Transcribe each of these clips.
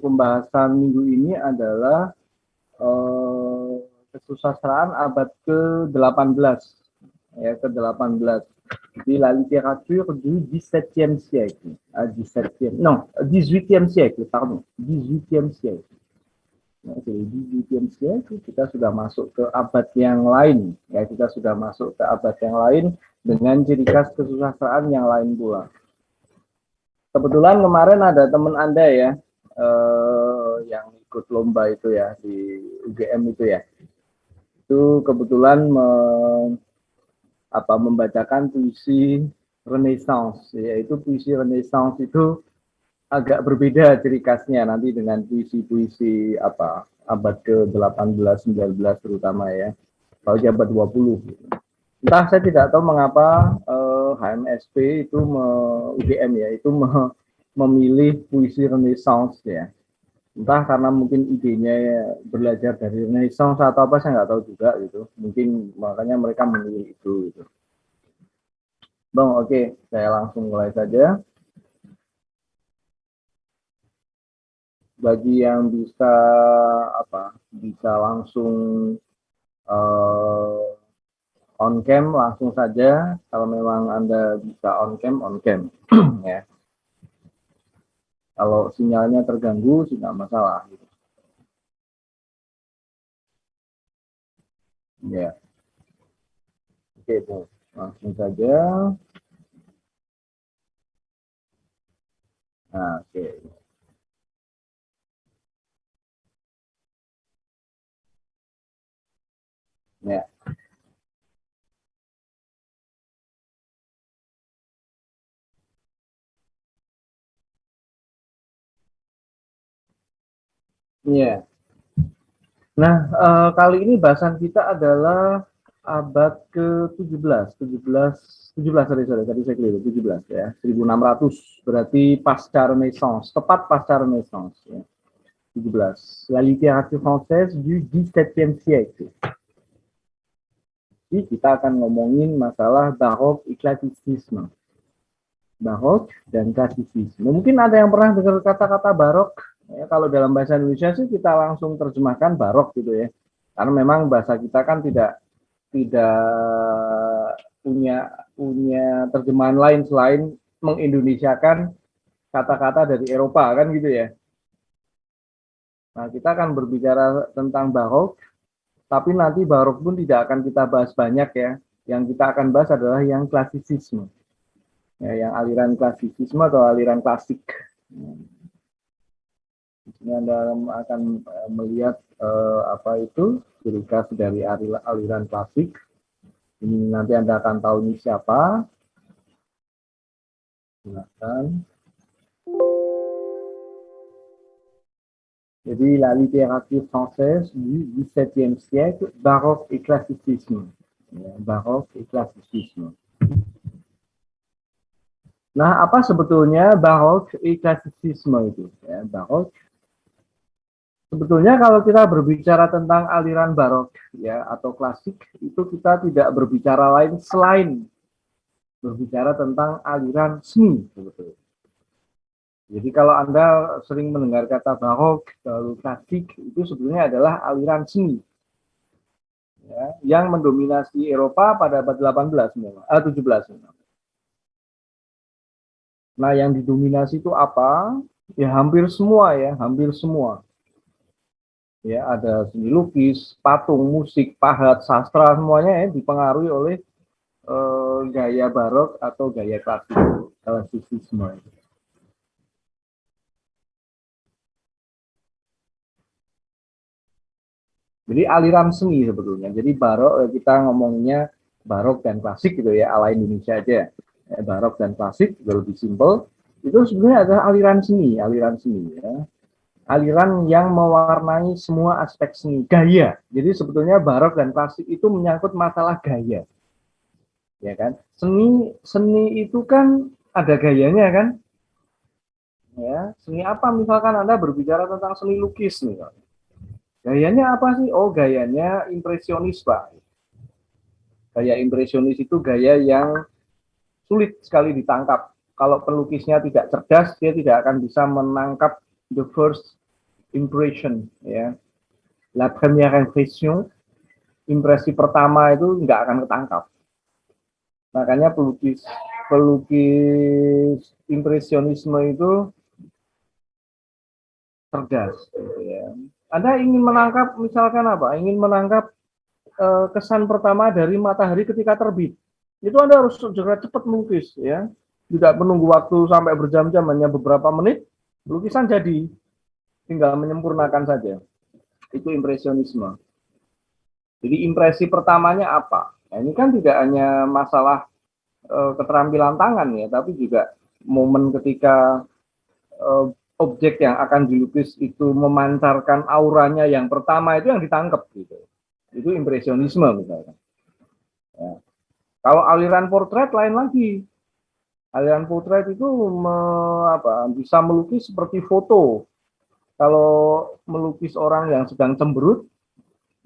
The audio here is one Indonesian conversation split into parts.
pembahasan minggu ini adalah kesusastraan abad ke-18, ya, ke-18 di la littérature du XVIIe siècle, 17e, non, 18e siècle, pardon, 18e siècle. Nah, di 18e siècle kita sudah masuk ke abad yang lain, ya, kita sudah masuk ke abad yang lain dengan ciri khas kesusastraan yang lain pula. Kebetulan kemarin ada teman Anda ya, yang ikut lomba itu ya, di UGM itu ya. Itu kebetulan membacakan puisi Renaissance, yaitu puisi Renaissance itu agak berbeda ciri khasnya nanti dengan puisi-puisi abad ke-18, 19 terutama ya, kalau di abad 20. Entah, saya tidak tahu mengapa HMSP itu UGM ya, itu memilih puisi Renaissance ya. Entah karena mungkin idenya belajar dari Renaissance atau apa, saya nggak tahu juga gitu. Mungkin makanya mereka memilih itu gitu. Bang, oke, saya langsung mulai saja. Bagi yang bisa langsung on cam, langsung saja. Kalau memang Anda bisa on cam ya. Kalau sinyalnya terganggu, tidak masalah. Gitu. Ya, oke, Bu. Langsung saja. Nah, oke. Ya. Iya. Nah, kali ini bahasan kita adalah abad ke-17, 17, tadi saya keliru, 17 ya, 1600, berarti pasca Renaissance, tepat pasca Renaissance ya, 17. La littérature française du XVIIe siècle. Jadi kita akan ngomongin masalah barok et classicisme. Barok dan klasisisme. Mungkin ada yang pernah dengar kata-kata barok. Ya, kalau dalam bahasa Indonesia sih kita langsung terjemahkan barok gitu ya. Karena memang bahasa kita kan tidak punya terjemahan lain selain mengindonesiakan kata-kata dari Eropa kan gitu ya. Nah, kita akan berbicara tentang barok, tapi nanti barok pun tidak akan kita bahas banyak ya. Yang kita akan bahas adalah yang klasisisme. Ya, yang aliran klasisisme atau aliran klasik. Anda akan melihat apa itu ciri khas dari aliran klasik. Ini nanti Anda akan tahu ini siapa. Silakan. Jadi la littérature française du XVIIe siècle, baroque et classicisme. Ya, baroque et classicisme. Nah, apa sebetulnya baroque et classicisme itu? Ya, baroque. Sebetulnya kalau kita berbicara tentang aliran barok ya atau klasik, itu kita tidak berbicara lain selain berbicara tentang aliran seni sebetulnya. Jadi kalau Anda sering mendengar kata barok lalu klasik, itu sebetulnya adalah aliran seni ya, yang mendominasi Eropa pada abad 17. Nah, yang didominasi itu apa? Ya hampir semua ya, hampir semua. Ya, ada seni lukis, patung, musik, pahat, sastra, semuanya ya dipengaruhi oleh gaya barok atau gaya klasisisme. Jadi aliran seni sebetulnya. Jadi barok, kita ngomongnya barok dan klasik gitu ya, ala Indonesia aja. Barok dan klasik lebih simpel. Itu sebenarnya adalah aliran seni ya. Aliran yang mewarnai semua aspek seni, gaya. Jadi sebetulnya barok dan klasik itu menyangkut masalah gaya. Ya kan? Seni itu kan ada gayanya kan? Ya, seni apa misalkan Anda berbicara tentang seni lukis nih. Gayanya apa sih? Oh, gayanya impresionis, Pak. Gaya impresionis itu gaya yang sulit sekali ditangkap. Kalau pelukisnya tidak cerdas, dia tidak akan bisa menangkap the first impression, ya. La première impression, impresi pertama itu nggak akan ketangkap. Makanya pelukis impresionisme itu cerdas, gitu ya. Anda ingin menangkap, misalkan apa? Ingin menangkap kesan pertama dari matahari ketika terbit. Itu Anda harus segera cepat melukis, ya. Tidak menunggu waktu sampai berjam-jam, hanya beberapa menit, lukisan jadi. Tinggal menyempurnakan saja. Itu impresionisme. Jadi impresi pertamanya apa? Nah, ini kan tidak hanya masalah keterampilan tangan ya, tapi juga momen ketika objek yang akan dilukis itu memancarkan auranya yang pertama itu yang ditangkap gitu. Itu impresionisme misalnya. Ya. Kalau aliran portret lain lagi. Aliran portret itu bisa melukis seperti foto. Kalau melukis orang yang sedang cemberut,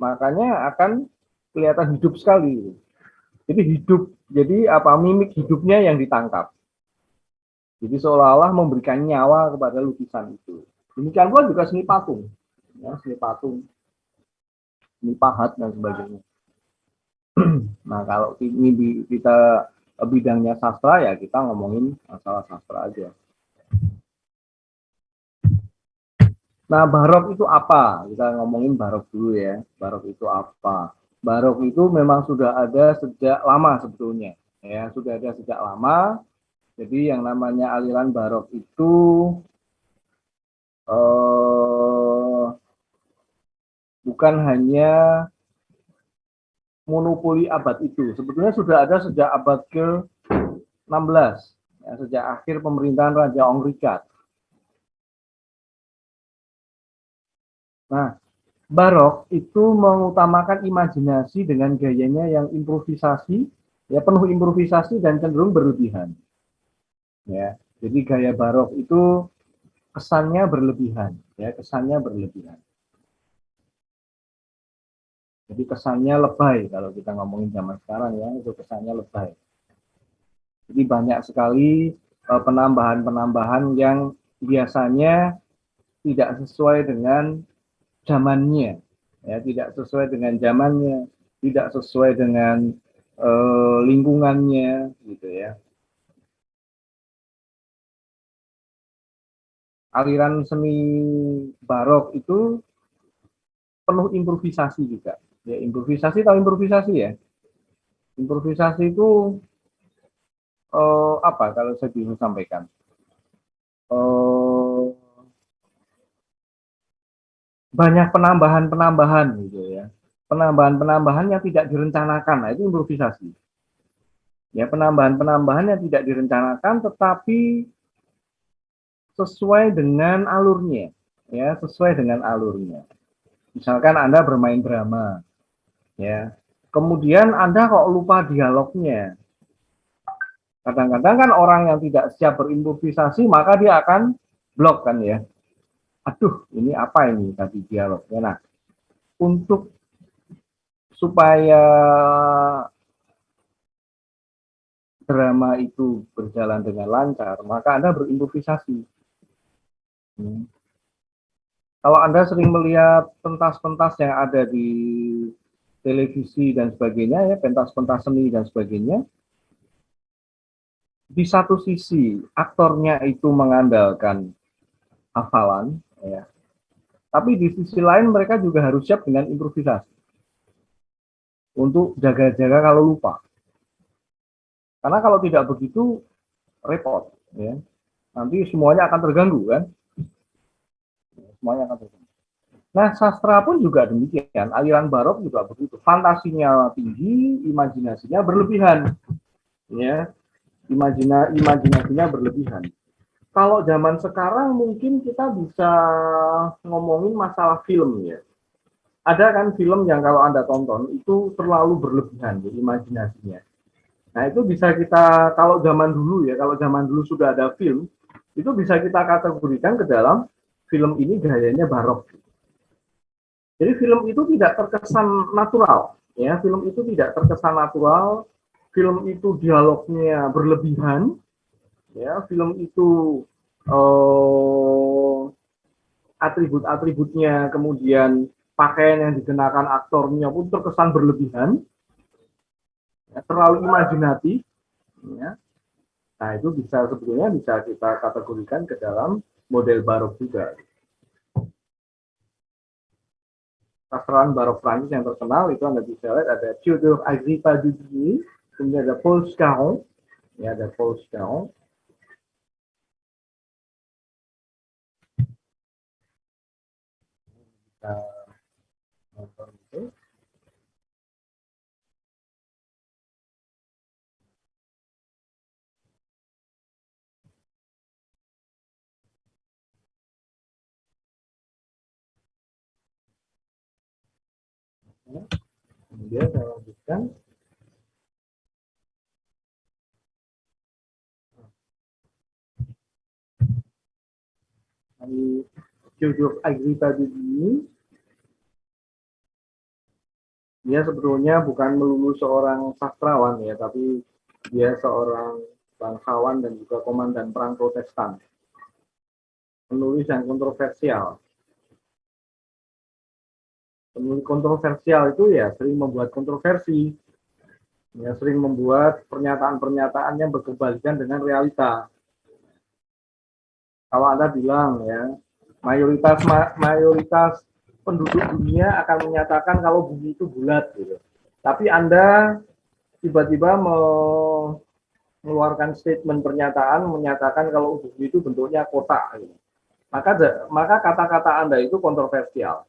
makanya akan kelihatan hidup sekali. Jadi mimik hidupnya yang ditangkap. Jadi seolah-olah memberikan nyawa kepada lukisan itu. Demikian pula juga seni patung, ya, seni pahat dan sebagainya. Nah kalau ini kita bidangnya sastra ya kita ngomongin masalah sastra aja. Nah barok itu apa? Kita ngomongin barok dulu ya. Barok itu apa? Barok itu memang sudah ada sejak lama sebetulnya. Ya sudah ada sejak lama. Jadi yang namanya aliran barok itu bukan hanya monopoli abad itu. Sebetulnya sudah ada sejak abad ke-16, ya, sejak akhir pemerintahan Raja Ongrikat. Nah, barok itu mengutamakan imajinasi dengan gayanya yang improvisasi, ya penuh improvisasi dan cenderung berlebihan. Ya, jadi gaya barok itu kesannya berlebihan, ya kesannya berlebihan. Jadi kesannya lebay kalau kita ngomongin zaman sekarang ya, itu kesannya lebay. Jadi banyak sekali penambahan-penambahan yang biasanya tidak sesuai dengan zamannya, ya tidak sesuai dengan zamannya, tidak sesuai dengan lingkungannya, gitu ya. Aliran seni barok itu penuh improvisasi juga. Ya improvisasi atau improvisasi ya. Improvisasi itu apa kalau saya bisa sampaikan? Banyak penambahan-penambahan gitu ya. Penambahan-penambahan yang tidak direncanakan, nah itu improvisasi. Ya, penambahan-penambahan yang tidak direncanakan tetapi sesuai dengan alurnya, ya, sesuai dengan alurnya. Misalkan Anda bermain drama, ya. Kemudian Anda kok lupa dialognya. Kadang-kadang kan orang yang tidak siap berimprovisasi maka dia akan blok kan ya. Aduh, ini apa ini tadi dialognya. Nah, untuk supaya drama itu berjalan dengan lancar, maka Anda berimprovisasi. Kalau Anda sering melihat pentas-pentas yang ada di televisi dan sebagainya, ya pentas-pentas seni dan sebagainya, di satu sisi aktornya itu mengandalkan hafalan, ya, tapi di sisi lain mereka juga harus siap dengan improvisasi untuk jaga-jaga kalau lupa. Karena kalau tidak begitu repot, ya. Nanti semuanya akan terganggu kan? Semuanya akan terganggu. Nah, sastra pun juga demikian. Aliran barok juga begitu. Fantasinya tinggi, imajinasinya berlebihan. Ya, imajinasinya berlebihan. Kalau zaman sekarang mungkin kita bisa ngomongin masalah film ya. Ada kan film yang kalau Anda tonton itu terlalu berlebihan ya, imajinasinya. Nah, itu bisa kita kalau zaman dulu ya, kalau zaman dulu sudah ada film, itu bisa kita kategorikan ke dalam film ini gayanya barok. Jadi film itu tidak terkesan natural, ya. Film itu tidak terkesan natural. Film itu dialognya berlebihan, ya. Film itu atribut-atributnya, kemudian pakaian yang dikenakan aktornya pun terkesan berlebihan, ya, terlalu imajinatif, ya. Nah itu sebetulnya bisa kita kategorikan ke dalam model barok juga. Sastrawan barok Prancis yang terkenal itu Anda bisa lihat ada Theodore Agrippa Dugny, kemudian ada Paul Scarron, ya ada Paul Scarron. Kita nonton itu. Kemudian saya lanjutkan. Theodore Agrippa Dugny, dia sebetulnya bukan melulu seorang sastrawan ya, tapi dia seorang bangsawan dan juga komandan perang Protestan. Penulis yang kontroversial. Penulis kontroversial itu ya sering membuat kontroversi, ya sering membuat pernyataan-pernyataan yang berkebalikan dengan realita. Kalau Anda bilang ya, mayoritas penduduk dunia akan menyatakan kalau bumi itu bulat gitu. Tapi Anda tiba-tiba mengeluarkan statement pernyataan menyatakan kalau bumi itu bentuknya kotak gitu. Maka kata-kata Anda itu kontroversial.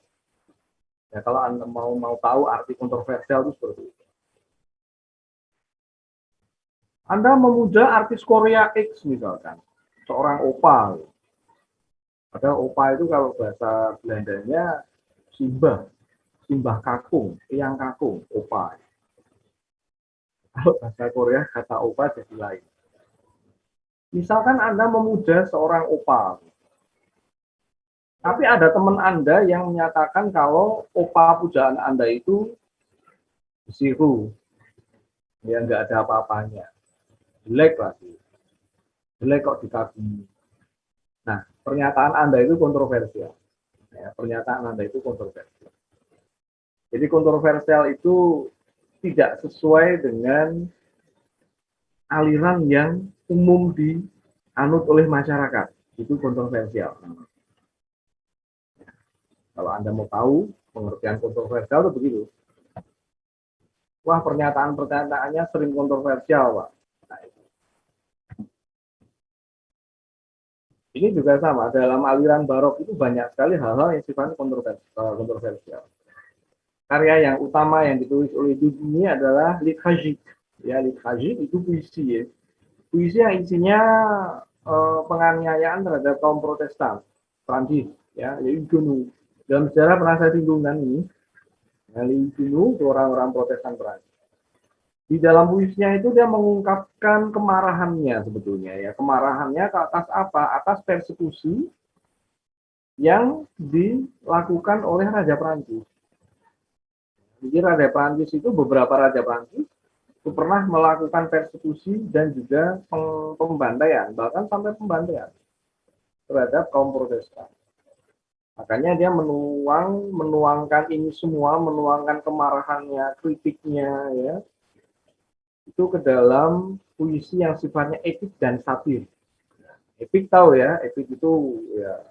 Ya, kalau Anda mau tahu arti kontroversial itu seperti itu. Anda memuja artis Korea X misalkan, seorang opa. Padahal opa itu kalau bahasa Belandanya simbah kakung, eyang kakung, opa. Kalau bahasa Korea kata opa jadi lain. Misalkan Anda memuja seorang opa, tapi ada teman Anda yang menyatakan kalau opa pujaan Anda itu zero, ya nggak ada apa-apanya, jelek lagi, jelek kok dikagumi. Nah, pernyataan Anda itu kontroversial. Ya, pernyataan Anda itu kontroversial. Jadi kontroversial itu tidak sesuai dengan aliran yang umum dianut oleh masyarakat. Itu kontroversial. Kalau Anda mau tahu pengertian kontroversial itu begitu. Wah, pernyataan-pernyataannya sering kontroversial, Pak. Nah, ini juga sama. Dalam aliran barok itu banyak sekali hal-hal yang sifatnya kontroversial. Karya yang utama yang ditulis oleh Dugny adalah Liturgique. Ya, Liturgique itu puisi ya. Puisi yang isinya penganiayaan terhadap kaum Protestan Prancis, ya, yaitu Huguenot. Dalam sejarah pernah saya singgung ini, Huguenot itu orang-orang Protestan Prancis. Di dalam puisinya itu dia mengungkapkan kemarahannya sebetulnya ya, kemarahannya ke atas apa? Atas persekusi yang dilakukan oleh Raja Prancis. Jadi Raja Prancis itu beberapa Raja Prancis itu pernah melakukan persekusi dan juga pembantaian, bahkan sampai pembantaian terhadap kaum Protestan. Makanya dia menuangkan ini semua, menuangkan kemarahannya, kritiknya, ya, itu ke dalam puisi yang sifatnya epik dan satir. Epik tahu ya, epik itu ya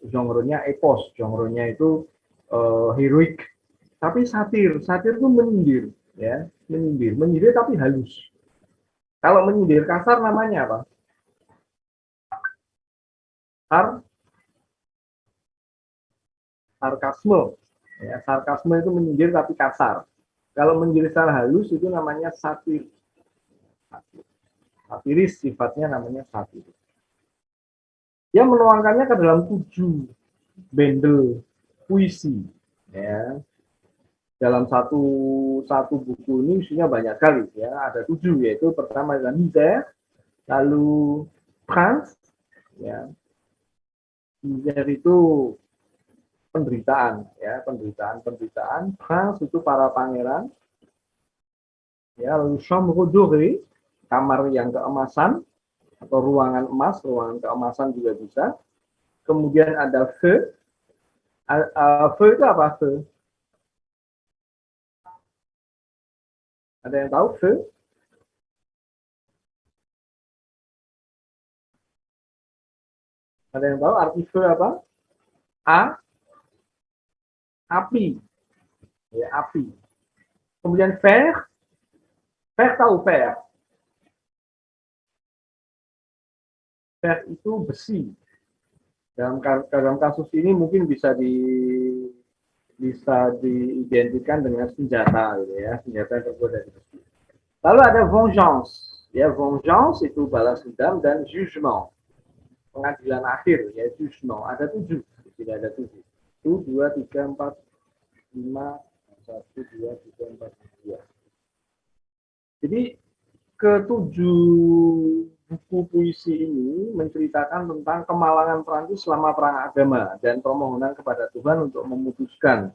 genre-nya epos, genre-nya itu heroik. Tapi satir itu menyindir, ya, menyindir tapi halus. Kalau menyindir kasar namanya apa? Sarkasme. Ya, sarkasme itu menyindir tapi kasar. Kalau menyindir secara halus itu namanya satir. Satiris sifatnya namanya satiris. Dia menuangkannya ke dalam 7 bundle puisi. Ya. Dalam satu buku ini isinya banyak sekali. Ya. Ada 7, yaitu pertama adalah Misère, lalu Prince. Ya. Misère itu penderitaan, ya, penderitaan. Prince itu para pangeran. Ya, lalu chambre dorée, kamar yang keemasan atau ruangan emas, ruangan keemasan juga bisa. Kemudian ada feu, Feu itu apa? Feu? Ada yang tahu feu? Ada yang tahu arti feu apa? A, api. Ya, api. Kemudian fer, fer tahu fer. Fer itu besi. Dalam kasus ini mungkin bisa diidentikan dengan senjata, gitu ya, senjata yang terbuat dari besi. Lalu ada vengeance, ya vengeance itu balas dendam dan jugement, pengadilan akhir, ya jugement. Ada 7, tidak ada 7. 1, 2, 3, 4, 5, 1, 2, 3, 4, 2. Jadi ketujuh buku puisi ini menceritakan tentang kemalangan Prancis selama perang agama dan permohonan kepada Tuhan untuk memutuskan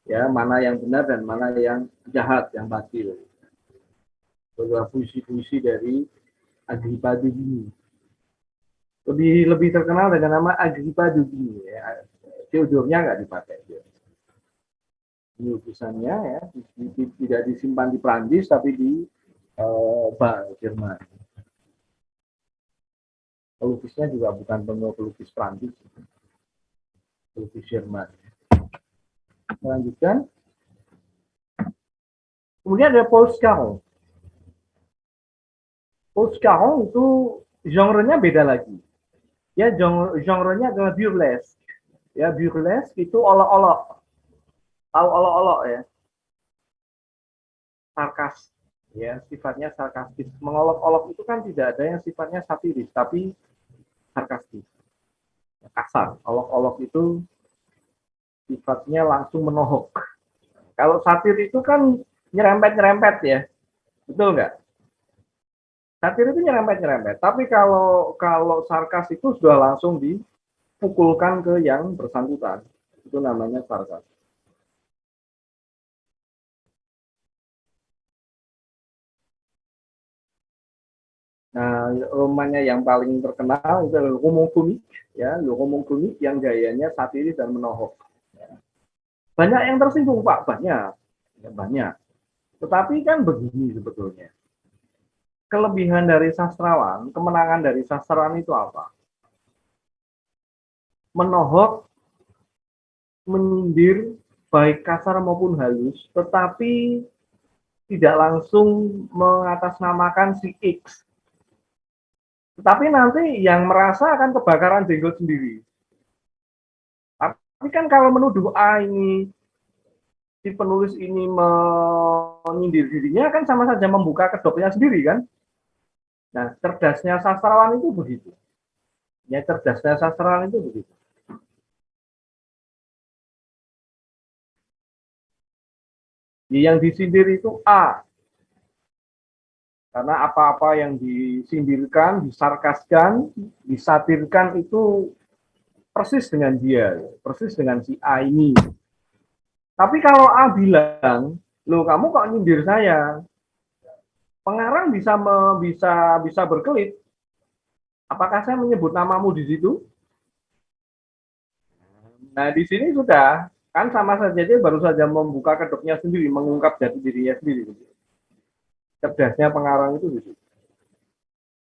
ya mana yang benar dan mana yang jahat, yang batil. Adalah puisi-puisi dari Agrippa Dugini. Lebih terkenal dengan nama Agrippa Dugini. Ya. Theodornya nggak dipakai. Ini lukisannya ya tidak disimpan di Prancis tapi di Jerman. Pelukisnya juga bukan pelukis Prancis, pelukis Jerman. Melanjutkan. Kemudian ada Paul Scarron. Paul Scarron itu genre-nya beda lagi. Ya, genre-nya adalah burlesque. Ya, burlesque itu olok-olok. Tahu olok-olok ya? Sarkas. Ya, sifatnya sarkastis. Mengolok-olok itu kan tidak ada yang sifatnya satiris, tapi sarkastis. Kasar. Olok-olok itu sifatnya langsung menohok. Kalau satir itu kan nyerempet-nyerempet ya. Betul nggak? Satir itu nyerempet-nyerempet. Tapi kalau sarkas itu sudah langsung dipukulkan ke yang bersangkutan. Itu namanya sarkas. Nah, romannya yang paling terkenal itu adalah Roman Komik, ya, Roman Komik yang gayanya satiris dan menohok. Banyak yang tersinggung, Pak, banyak, ya, banyak. Tetapi kan begini sebetulnya, kelebihan dari sastrawan, kemenangan dari sastrawan itu apa? Menohok, menyindir, baik kasar maupun halus, tetapi tidak langsung mengatasnamakan si X. Tetapi nanti yang merasa akan kebakaran jenggot sendiri. Tapi kan kalau menuduh ini si penulis ini menyindir dirinya kan sama saja membuka kedoknya sendiri kan. Nah, cerdasnya sastrawan itu begitu. Ya, cerdasnya sastrawan itu begitu. Yang disindir itu A. Karena apa-apa yang disindirkan, disarkaskan, disatirkan itu persis dengan dia, persis dengan si A ini. Tapi kalau A bilang, loh kamu kok nyindir saya? Pengarang bisa berkelit. Apakah saya menyebut namamu di situ? Nah, di sini sudah kan sama saja dia baru saja membuka kedoknya sendiri, mengungkap jati dirinya sendiri. Cerdasnya pengarang itu gitu.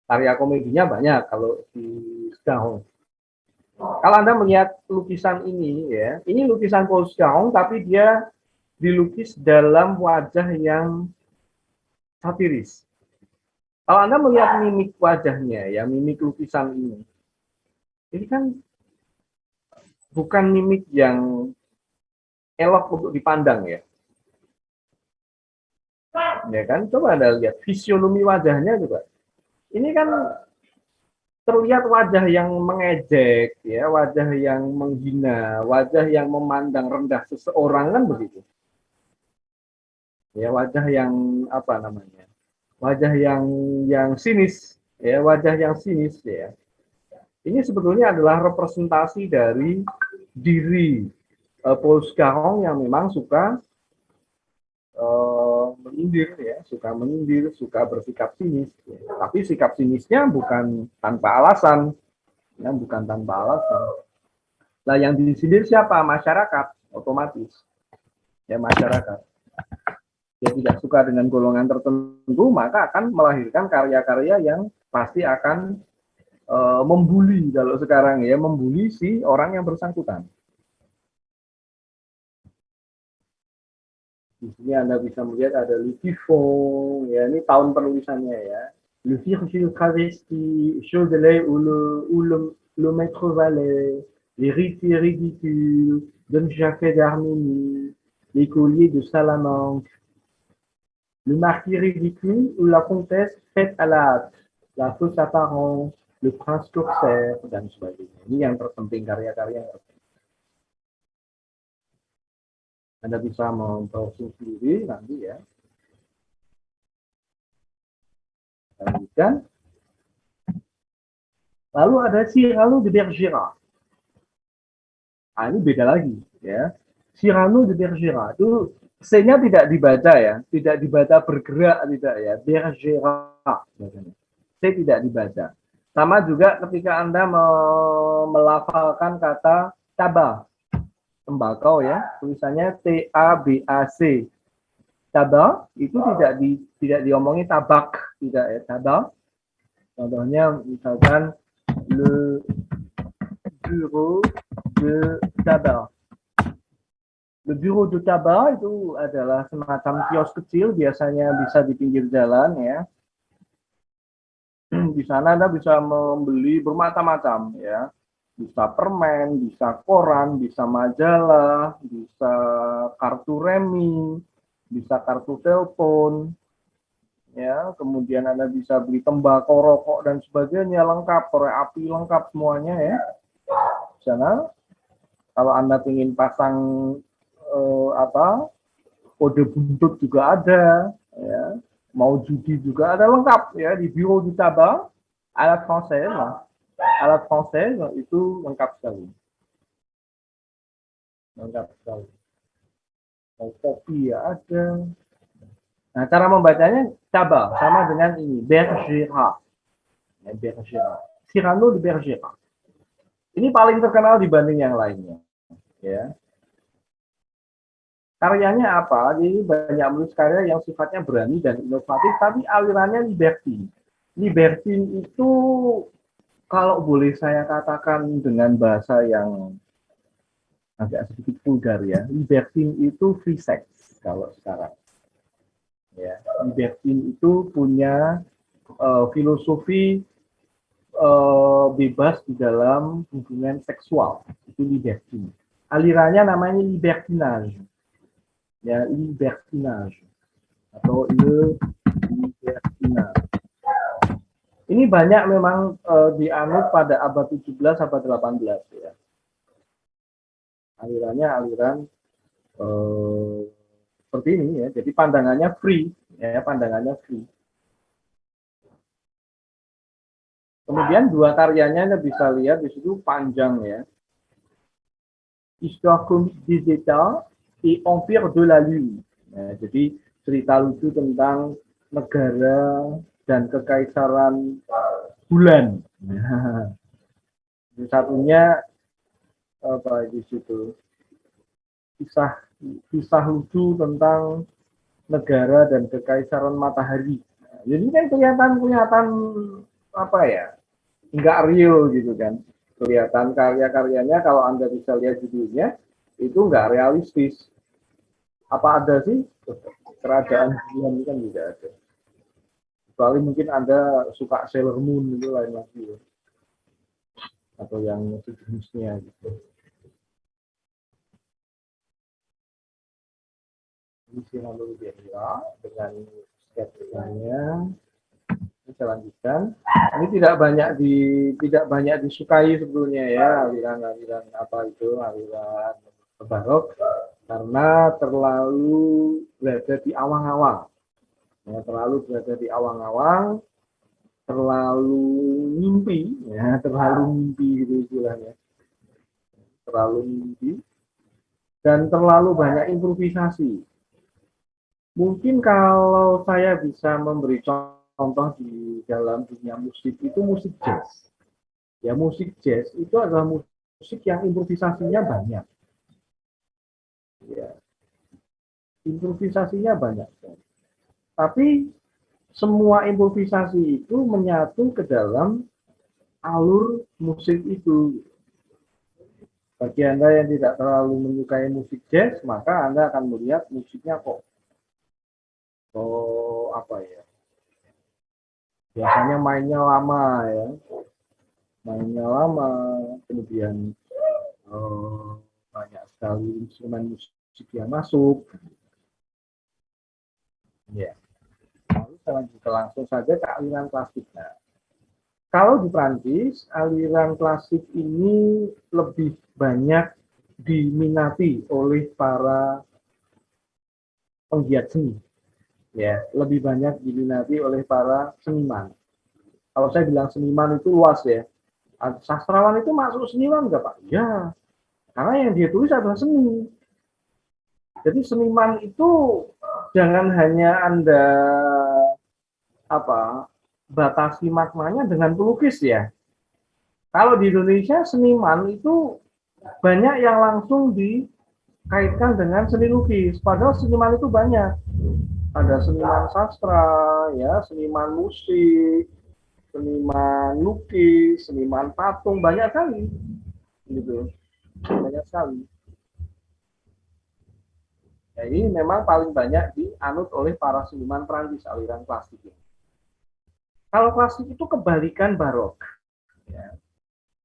Karya komedinya banyak kalau di Sgahong. Kalau Anda melihat lukisan ini ya, ini lukisan Paul Sgahong tapi dia dilukis dalam wajah yang satiris. Kalau Anda melihat mimik wajahnya ya, mimik lukisan ini kan bukan mimik yang elok untuk dipandang ya. Ya kan, coba Anda lihat fisionomi wajahnya juga. Ini kan terlihat wajah yang mengejek, ya, wajah yang menghina, wajah yang memandang rendah seseorang kan begitu. Ya, wajah yang apa namanya? Wajah yang sinis, ya, wajah yang sinis ya. Ini sebetulnya adalah representasi dari diri Paul Scarron yang memang suka menyindir ya, suka bersikap sinis. Ya. Tapi sikap sinisnya bukan tanpa alasan, ya, bukan tanpa alasan. Lah yang disindir siapa? Masyarakat, otomatis. Ya masyarakat. Dia tidak suka dengan golongan tertentu, maka akan melahirkan karya-karya yang pasti akan membuli, kalau sekarang ya, membuli si orang yang bersangkutan. Di sini Anda bisa melihat ada Lucifon, ya ini tahun penulisannya ya. Le Virgile travesti, Chaudelet ou le Maître Valet, les rites ridicules, Don Jacques d'Arménie, l'écolier de Salamanque, le marquis ridicule ou la comtesse faite à la hâte, la fausse apparence, le prince corsaire, dan sebagainya. Ini yang terpenting, karya-karya yang terpenting. Anda bisa membrowsing sendiri nanti ya. Lanjutkan. Lalu ada Cyrano de Bergerac. Ini beda lagi ya. Cyrano de Bergerac itu C-nya tidak dibaca ya, tidak dibaca bergerak tidak ya, Bergerac. C tidak dibaca. Sama juga ketika Anda melafalkan kata tabak, tembakau ya, tulisannya T-A-B-A-C. Tabak itu tidak diomongi tabak, tidak ya, tabak. Contohnya misalkan le bureau de tabac. Le bureau de tabac itu adalah semacam kios kecil, biasanya bisa di pinggir jalan ya. Di sana Anda bisa membeli bermacam-macam ya. Bisa permen, bisa koran, bisa majalah, bisa kartu remi, bisa kartu telepon. Ya, kemudian Anda bisa beli tembakau, rokok dan sebagainya lengkap, korek api lengkap semuanya ya. Di sana kalau Anda ingin pasang kode buntut juga ada ya, mau judi juga ada, lengkap ya di Bureau du Tabac. Alat française itu lengkap sekali, lengkap sekali. Mau kopi ya ada. Nah, cara membacanya Tabac sama dengan ini, Bergerac ya, Bergerac, Cyrano de Bergerac. Ini paling terkenal dibanding yang lainnya ya. Karyanya apa? Jadi banyak menulis karya yang sifatnya berani dan inovatif, tapi alirannya libertine. Libertine itu kalau boleh saya katakan dengan bahasa yang agak sedikit vulgar ya, libertine itu free sex kalau sekarang. Ya, libertine itu punya filosofi bebas di dalam hubungan seksual, itu libertine. Alirannya namanya libertinage. Ya, libertinage atau le libertinage. Ini banyak memang dianut pada abad 17 abad 18 ya. Alirannya aliran seperti ini ya. Jadi pandangannya free ya, pandangannya free. Kemudian dua karyanya Anda bisa lihat di situ panjang ya. Histoire comique des États et Empire de la Lune. Nah, jadi cerita lucu tentang negara dan kekaisaran bulan. Nah, satunya apa di situ? Kisah lucu tentang negara dan kekaisaran matahari. Nah, jadi kan kelihatan apa ya? Enggak real gitu kan. Kelihatan karya-karyanya kalau Anda bisa lihat judulnya itu enggak realistis. Apa ada sih kerajaan bulan kan tidak ada. Kecuali mungkin Anda suka Sailor Moon itu lain lagi ya. Atau yang sejenisnya gitu. Ini Cyrano de Bergerac dengan sketsanya. Kita lanjutkan. Ini tidak banyak disukai sebetulnya ya, aliran apa itu, aliran barok, karena terlalu berada di awang-awang. Ya, terlalu berada di awang-awang, terlalu mimpi gitu istilahnya. Terlalu mimpi dan terlalu banyak improvisasi. Mungkin kalau saya bisa memberi contoh di dalam dunia musik itu musik jazz. Ya, musik jazz itu adalah musik musik yang improvisasinya banyak. Ya, improvisasinya banyak. Tapi semua improvisasi itu menyatu ke dalam alur musik itu. Bagi Anda yang tidak terlalu menyukai musik jazz, maka Anda akan melihat musiknya kok apa ya? Biasanya mainnya lama ya, mainnya lama, kemudian eh, banyak sekali instrumen musik yang masuk. Ya, lalu kita langsung saja ke aliran klasik. Nah, kalau di Prancis, aliran klasik ini lebih banyak diminati oleh para penggiat seni, ya, lebih banyak diminati oleh para seniman. Kalau saya bilang seniman itu luas ya. Sastrawan itu masuk seniman nggak Pak? Ya, karena yang dia tulis adalah seni. Jadi seniman itu jangan hanya Anda apa batasi maknanya dengan pelukis ya. Kalau di Indonesia seniman itu banyak yang langsung dikaitkan dengan seni lukis. Padahal seniman itu banyak. Ada seniman sastra, ya, seniman musik, seniman lukis, seniman patung, banyak sekali. Gitu. Banyak sekali. Jadi memang paling banyak dianut oleh para seniman Prancis aliran klasik. Kalau klasik itu kebalikan barok. Ya.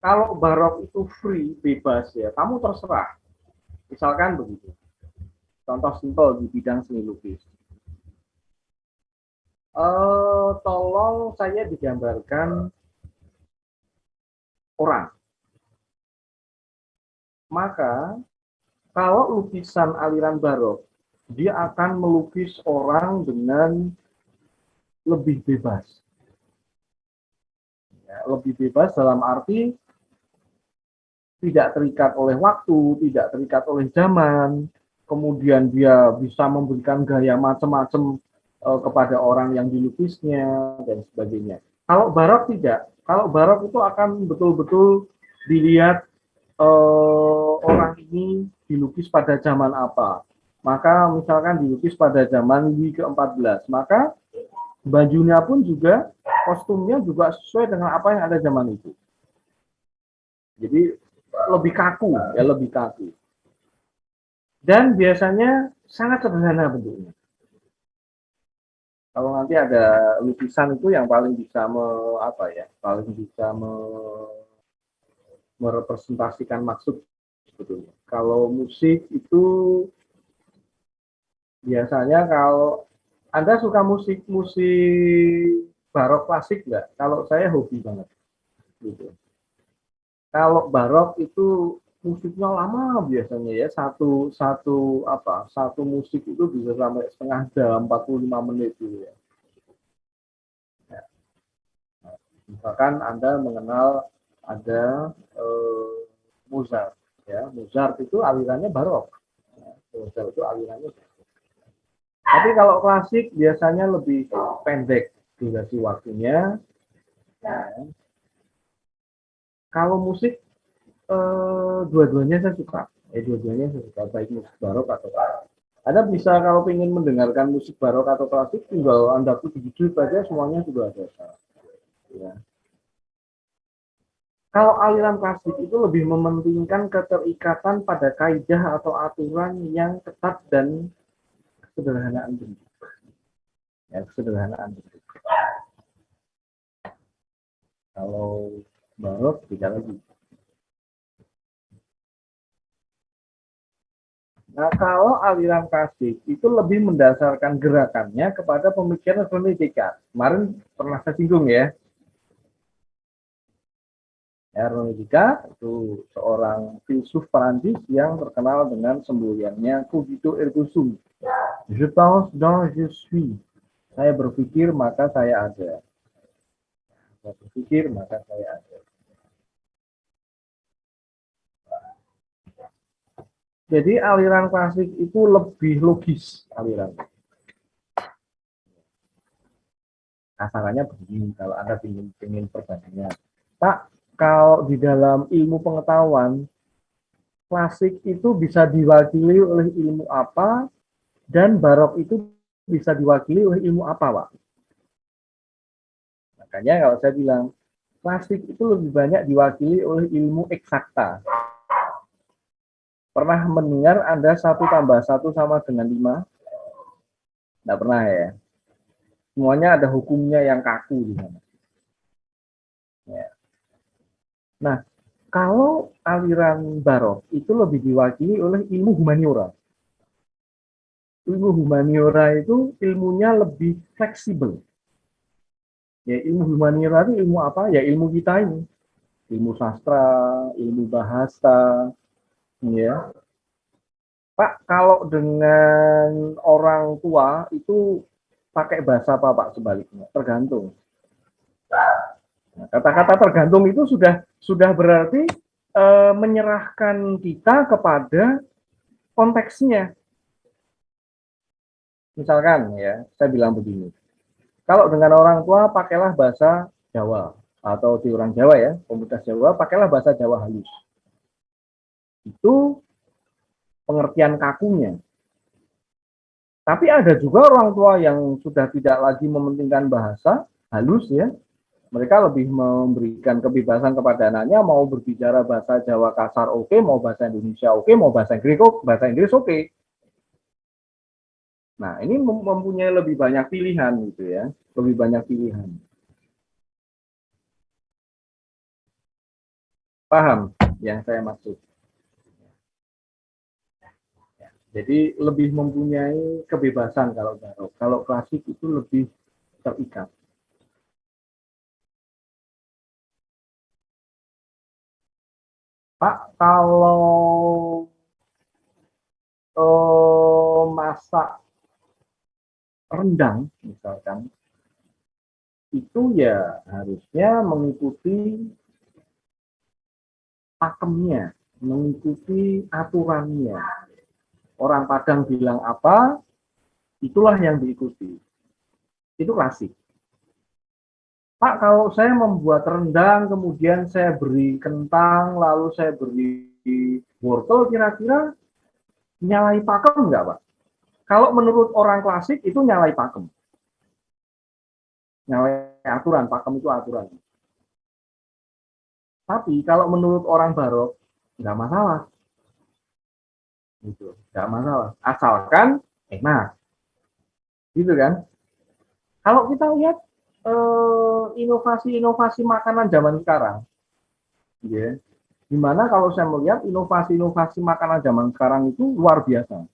Kalau barok itu free, bebas ya, kamu terserah. Misalkan begitu. Contoh simpel di bidang seni lukis. Tolong saya digambarkan orang. Maka kalau lukisan aliran barok, dia akan melukis orang dengan lebih bebas. Ya, lebih bebas dalam arti tidak terikat oleh waktu, tidak terikat oleh zaman, kemudian dia bisa memberikan gaya macam-macam kepada orang yang dilukisnya dan sebagainya. Kalau barok tidak, kalau barok itu akan betul-betul dilihat orang ini dilukis pada zaman apa. Maka misalkan dilukis pada zaman Louis ke-14, maka bajunya pun juga, kostumnya juga sesuai dengan apa yang ada zaman itu. Jadi lebih kaku, ya lebih kaku. Dan biasanya sangat sederhana bentuknya. Kalau nanti ada lukisan itu yang paling bisa paling bisa merepresentasikan maksud sebetulnya. Kalau musik itu biasanya kalau Anda suka musik-musik barok klasik nggak? Kalau saya hobi banget. Gitu. Kalau barok itu musiknya lama biasanya ya, satu musik itu bisa sampai setengah jam, 45 menit gitu ya. Misalkan Anda mengenal ada Mozart ya, Mozart itu alirannya barok. Mozart itu alirannya barok. Tapi kalau klasik biasanya lebih pendek durasi waktunya. Nah, kalau musik dua-duanya saya suka. Dua-duanya saya suka, baik musik barok atau klasik. Anda bisa kalau ingin mendengarkan musik barok atau klasik, tinggal Anda pilih judul saja, semuanya sudah ada. Ya. Kalau aliran klasik itu lebih mementingkan keterikatan pada kaidah atau aturan yang ketat dan kesederhanaan bentuk. Ya, kesederhanaan bentuk. Kalau barok tidak lagi. Nah, kalau aliran klasik itu lebih mendasarkan gerakannya kepada pemikiran René Descartes. Kemarin pernah saya singgung ya. René Descartes itu seorang filsuf Perancis yang terkenal dengan semboyannya cogito ergo sum. Je pense donc je suis. Saya berpikir maka saya ada. Saya berpikir maka saya ada. Jadi aliran klasik itu lebih logis aliran. Kasarannya begini, kalau Anda ingin perbandingan. Pak, Kalau di dalam ilmu pengetahuan, klasik itu bisa diwakili oleh ilmu apa, dan barok itu bisa diwakili oleh ilmu apa, Pak? Makanya kalau saya bilang, klasik itu lebih banyak diwakili oleh ilmu eksakta. Pernah mendengar Anda 1 tambah 1 sama dengan 5? Tidak pernah ya. Semuanya ada hukumnya yang kaku di sana. Ya. Nah, kalau aliran barok itu lebih diwakili oleh ilmu humaniora. Ilmu humaniora itu ilmunya lebih fleksibel. Ya, ilmu humaniora itu ilmu apa? Ya, ilmu kita ini. Ilmu sastra, ilmu bahasa, ya. Pak, kalau dengan orang tua itu pakai bahasa apa, Pak, sebaliknya? Tergantung. Nah, kata-kata tergantung itu sudah berarti menyerahkan kita kepada konteksnya. Misalkan ya, saya bilang begini. Kalau dengan orang tua pakailah bahasa Jawa atau di orang Jawa ya, komunitas Jawa, pakailah bahasa Jawa halus. Itu pengertian kakunya. Tapi ada juga orang tua yang sudah tidak lagi mementingkan bahasa halus ya. Mereka lebih memberikan kebebasan kepada anaknya, mau berbicara bahasa Jawa kasar oke, mau bahasa Indonesia oke, mau bahasa Inggris oke. Nah, ini mempunyai lebih banyak pilihan gitu ya, lebih banyak pilihan. Paham yang saya maksud? Jadi lebih mempunyai kebebasan kalau barok. Kalau klasik itu lebih terikat. Pak, kalau masak rendang misalkan, itu ya harusnya mengikuti pakemnya, mengikuti aturannya. Orang Padang bilang apa, itulah yang diikuti. Itu klasik. Pak, kalau saya membuat rendang, kemudian saya beri kentang, lalu saya beri wortel, kira-kira nyalai pakem nggak, Pak? Kalau menurut orang klasik, itu nyalai pakem. Nyalai aturan, pakem itu aturan. Tapi kalau menurut orang barok, nggak masalah. Gitu. Nggak masalah. Asalkan enak. Gitu kan? Kalau kita lihat inovasi-inovasi makanan zaman sekarang, ya, dimana kalau saya melihat inovasi-inovasi makanan zaman sekarang itu luar biasa.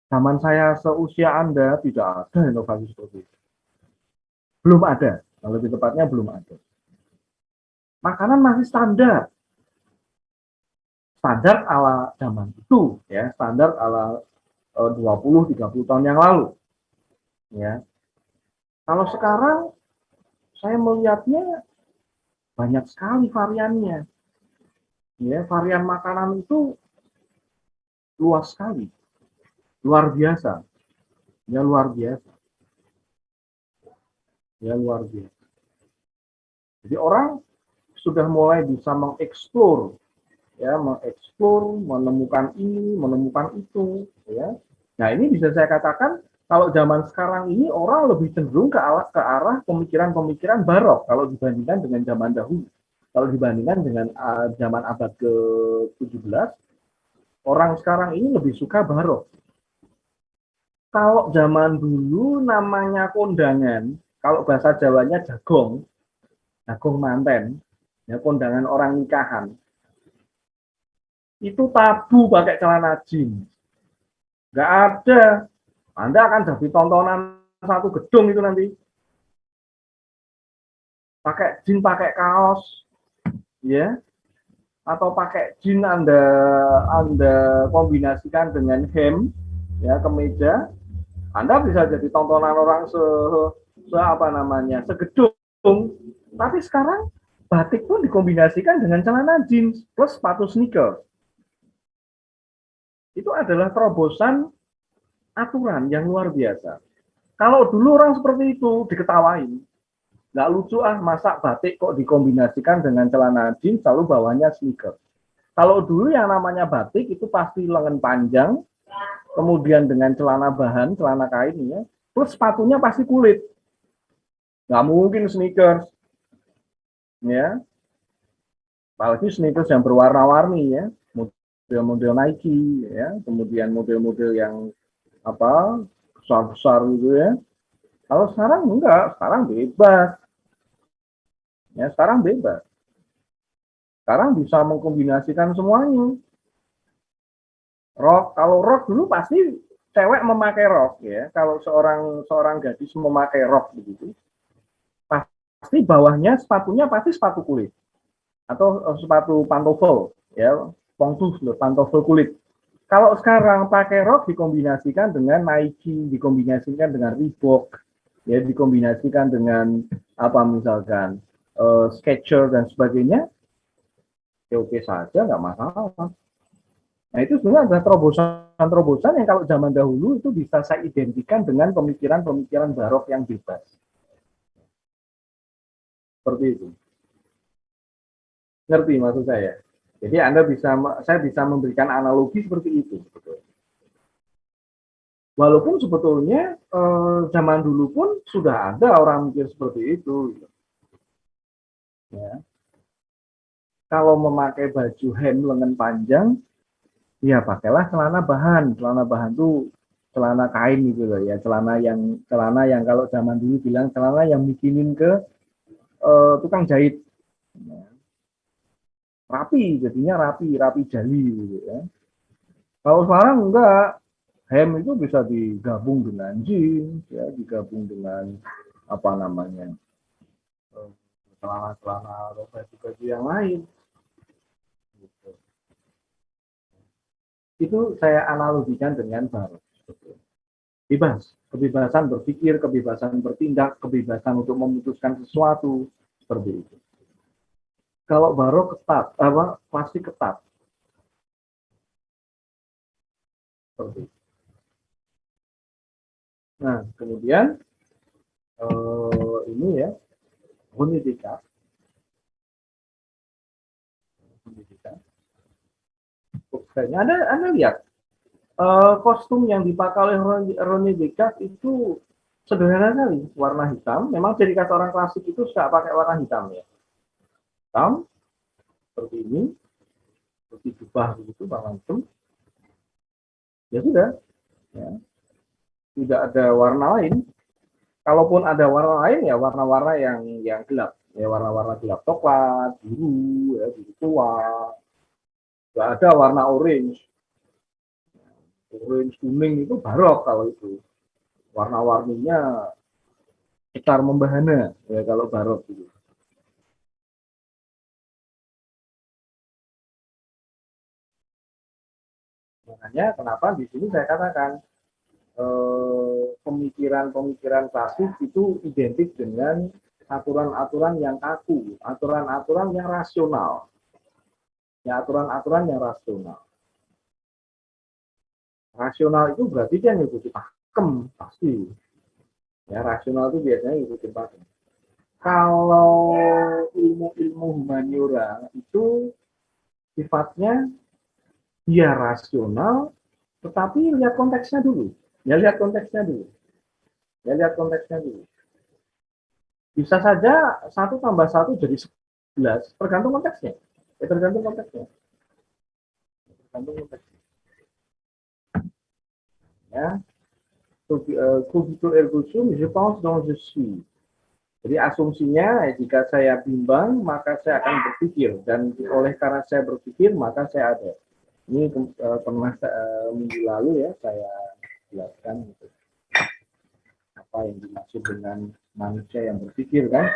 Zaman saya seusia Anda tidak ada inovasi seperti itu. Belum ada, lebih tepatnya belum ada. Makanan masih standar, standar ala zaman itu, ya, standar ala 20-30 tahun yang lalu. Ya, kalau sekarang saya melihatnya banyak sekali variannya. Ya, varian makanan itu luas sekali, luar biasa, ya luar biasa, ya luar biasa. Jadi orang sudah mulai bisa mengeksplor, ya mengeksplor, menemukan ini, menemukan itu, ya. Nah ini bisa saya katakan kalau zaman sekarang ini orang lebih cenderung ke arah pemikiran-pemikiran barok kalau dibandingkan dengan zaman dahulu. Kalau dibandingkan dengan zaman abad ke-17, orang sekarang ini lebih suka barok. Kalau zaman dulu namanya kondangan, kalau bahasa Jawanya jagong, jagong manten, ya kondangan orang nikahan, itu tabu pakai celana jeans. Nggak ada. Anda akan jadi tontonan satu gedung itu nanti. Pakai jeans, pakai kaos, ya, atau pakai jeans Anda kombinasikan dengan hem, ya, kemeja, Anda bisa jadi tontonan orang apa namanya, segedung. Tapi sekarang batik pun dikombinasikan dengan celana jeans plus sepatu sneaker. Itu adalah terobosan aturan yang luar biasa. Kalau dulu orang seperti itu diketawain, Nggak lucu masa batik kok dikombinasikan dengan celana jeans lalu bawahnya sneaker. Kalau dulu yang namanya batik itu pasti lengan panjang, kemudian dengan celana bahan, celana kain ya, plus sepatunya pasti kulit. Nggak mungkin sneakers, ya. Apalagi sneakers yang berwarna-warni ya, model-model Nike ya, kemudian model-model yang apa besar-besar gitu ya. Kalau sekarang enggak, sekarang bebas. Ya, sekarang bebas. Sekarang bisa mengkombinasikan semuanya. Rok, kalau rok dulu pasti cewek memakai rok ya. Kalau seorang seorang gadis memakai rok begitu, pasti bawahnya sepatunya pasti sepatu kulit atau sepatu pantofel ya, pongtus pantofel kulit. Kalau sekarang pakai rok dikombinasikan dengan Nike, dikombinasikan dengan Reebok, ya dikombinasikan dengan apa misalkan Skechers dan sebagainya, ya oke saja nggak masalah. Nah itu sebenarnya adalah terobosan-terobosan yang kalau zaman dahulu itu bisa saya identikan dengan pemikiran-pemikiran barok yang bebas. Seperti itu. Ngerti maksud saya? Jadi saya bisa memberikan analogi seperti itu. Walaupun sebetulnya zaman dulu pun sudah ada orang mikir seperti itu. Ya. Kalau memakai baju hem lengan panjang, ya pakailah celana bahan. Celana bahan tuh celana kain gitu loh ya. Celana yang kalau zaman dulu bilang celana yang bikinin ke tukang jahit. Ya. Rapi, jadinya rapi jali gitu ya. Kalau sekarang enggak, hem itu bisa digabung dengan jeans, ya, digabung dengan apa namanya celana-celana atau baju-baju yang lain. Gitu. Itu saya analogikan dengan baru. Bebas, kebebasan berpikir, kebebasan bertindak, kebebasan untuk memutuskan sesuatu seperti itu. Kalau baru ketat, apa pasti ketat. Seperti itu. Nah, kemudian ini ya, pendidikan. Kayaknya Anda lihat kostum yang dipakai oleh Ronnie Descartes itu sederhana sekali, warna hitam. Memang ciri khas orang klasik itu suka pakai warna hitam ya. Hitam seperti ini, seperti jubah begitu, warna hitam. Ya sudah, ya. Tidak ada warna lain. Kalaupun ada warna lain ya warna-warna yang gelap, ya warna-warna gelap coklat, biru, ya biru tua. Tidak ada warna orange. Orange kuning itu barok kalau itu. Warna-warninya cetar membahana ya kalau barok gitu. Makanya kenapa di sini saya katakan pemikiran-pemikiran klasik itu identik dengan aturan-aturan yang kaku, aturan-aturan yang rasional, ya aturan-aturan yang rasional. Rasional itu berarti dia ngikuti pakem pasti. Ya rasional itu biasanya ngikuti pakem. Kalau ilmu-ilmu humaniora itu sifatnya dia rasional, tetapi lihat konteksnya dulu. Ya lihat konteksnya dulu. Ya lihat konteksnya dulu. Bisa saja satu tambah satu jadi 11, tergantung konteksnya. Ya, tergantung konteksnya. Tergantung konteksnya. Ya. Cogito ergo sum, je pense donc je suis. Jadi asumsinya jika saya bimbang maka saya akan berpikir dan oleh karena saya berpikir maka saya ada. Ini pernah minggu lalu ya saya jelaskan gitu. Apa yang dimaksud dengan manusia yang berpikir kan?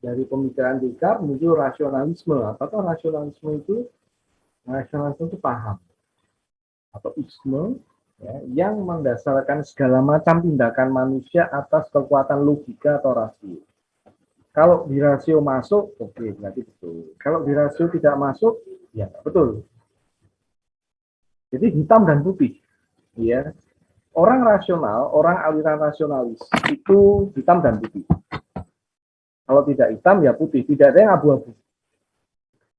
Dari pemikiran Descartes muncul rasionalisme. Apakah rasionalisme itu? Rasionalisme itu paham atau isme ya, yang mendasarkan segala macam tindakan manusia atas kekuatan logika atau rasio. Kalau di rasio masuk, oke, berarti betul. Kalau di rasio tidak masuk, ya betul. Jadi hitam dan putih, ya. Orang rasional, orang aliran rasionalis itu hitam dan putih. Kalau tidak hitam ya putih, tidak ada yang abu-abu.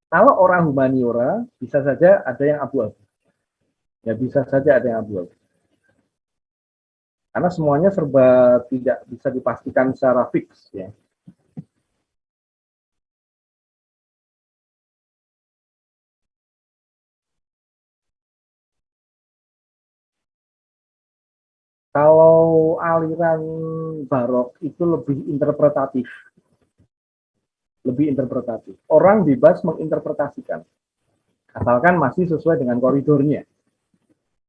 Kalau orang humaniora bisa saja ada yang abu-abu. Ya bisa saja ada yang abu-abu. Karena semuanya serba tidak bisa dipastikan secara fix ya. Kalau aliran barok itu lebih interpretatif. Lebih interpretatif. Orang bebas menginterpretasikan. Asalkan masih sesuai dengan koridornya.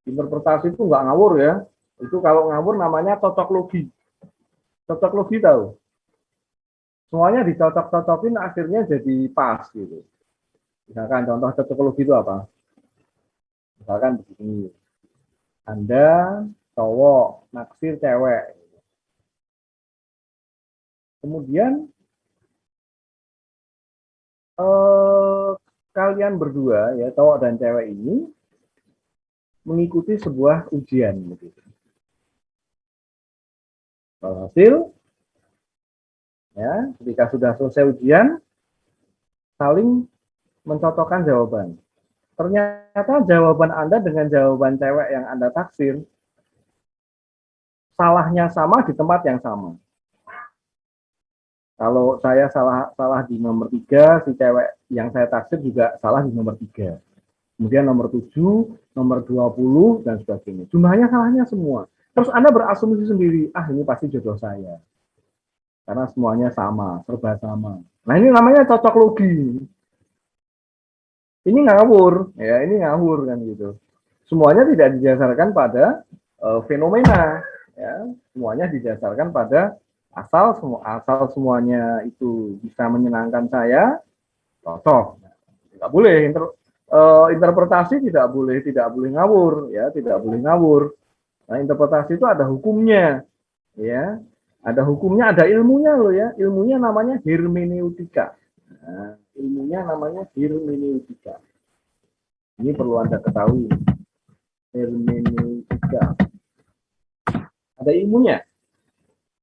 Interpretasi itu nggak ngawur ya. Itu kalau ngawur namanya cocok logi. Cocok logi tahu. Semuanya dicocok-cocokin akhirnya jadi pas gitu. Misalkan contoh cocok logi itu apa? Misalkan begini. Anda cowok naksir cewek. Kemudian kalian berdua ya cowok dan cewek ini mengikuti sebuah ujian begitu. Hasil ya ketika sudah selesai ujian saling mencocokkan jawaban. Ternyata jawaban Anda dengan jawaban cewek yang Anda taksir salahnya sama di tempat yang sama. Kalau saya salah di nomor 3, si cewek yang saya taksir juga salah di nomor 3. Kemudian nomor 7, nomor 20, dan sebagainya. Jumlahnya salahnya semua. Terus Anda berasumsi sendiri, ini pasti jodoh saya. Karena semuanya sama, serba sama. Nah ini namanya cocok logi. Ini ngawur, ya ini ngawur kan gitu. Semuanya tidak didasarkan pada fenomena, ya. Semuanya didasarkan pada asal semuanya itu bisa menyenangkan saya, cocok. Tidak boleh interpretasi tidak boleh ngawur, ya tidak boleh ngawur. Nah interpretasi itu ada hukumnya, ya ada hukumnya, ada ilmunya loh ya. Ilmunya namanya hermeneutika. Nah, ilmunya namanya hermeneutika. Ini perlu Anda ketahui. Hermeneutika. Ada ilmunya.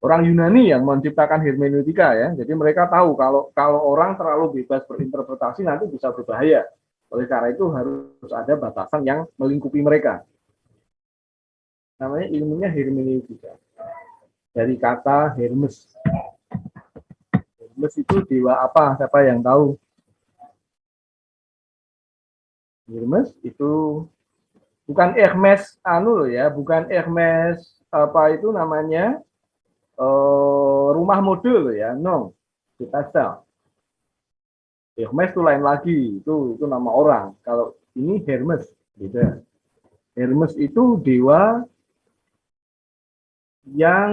Orang Yunani yang menciptakan hermeneutika ya. Jadi mereka tahu kalau orang terlalu bebas berinterpretasi nanti bisa berbahaya. Oleh karena itu harus ada batasan yang melingkupi mereka. Namanya ilmunya hermeneutika. Dari kata Hermes. Hermes itu dewa apa? Siapa yang tahu? Hermes itu bukan Hermes loh ya, bukan Hermes apa itu namanya rumah mode loh ya, no, kita tahu. Hermes itu lain lagi, itu nama orang. Kalau ini Hermes, beda. Hermes itu dewa yang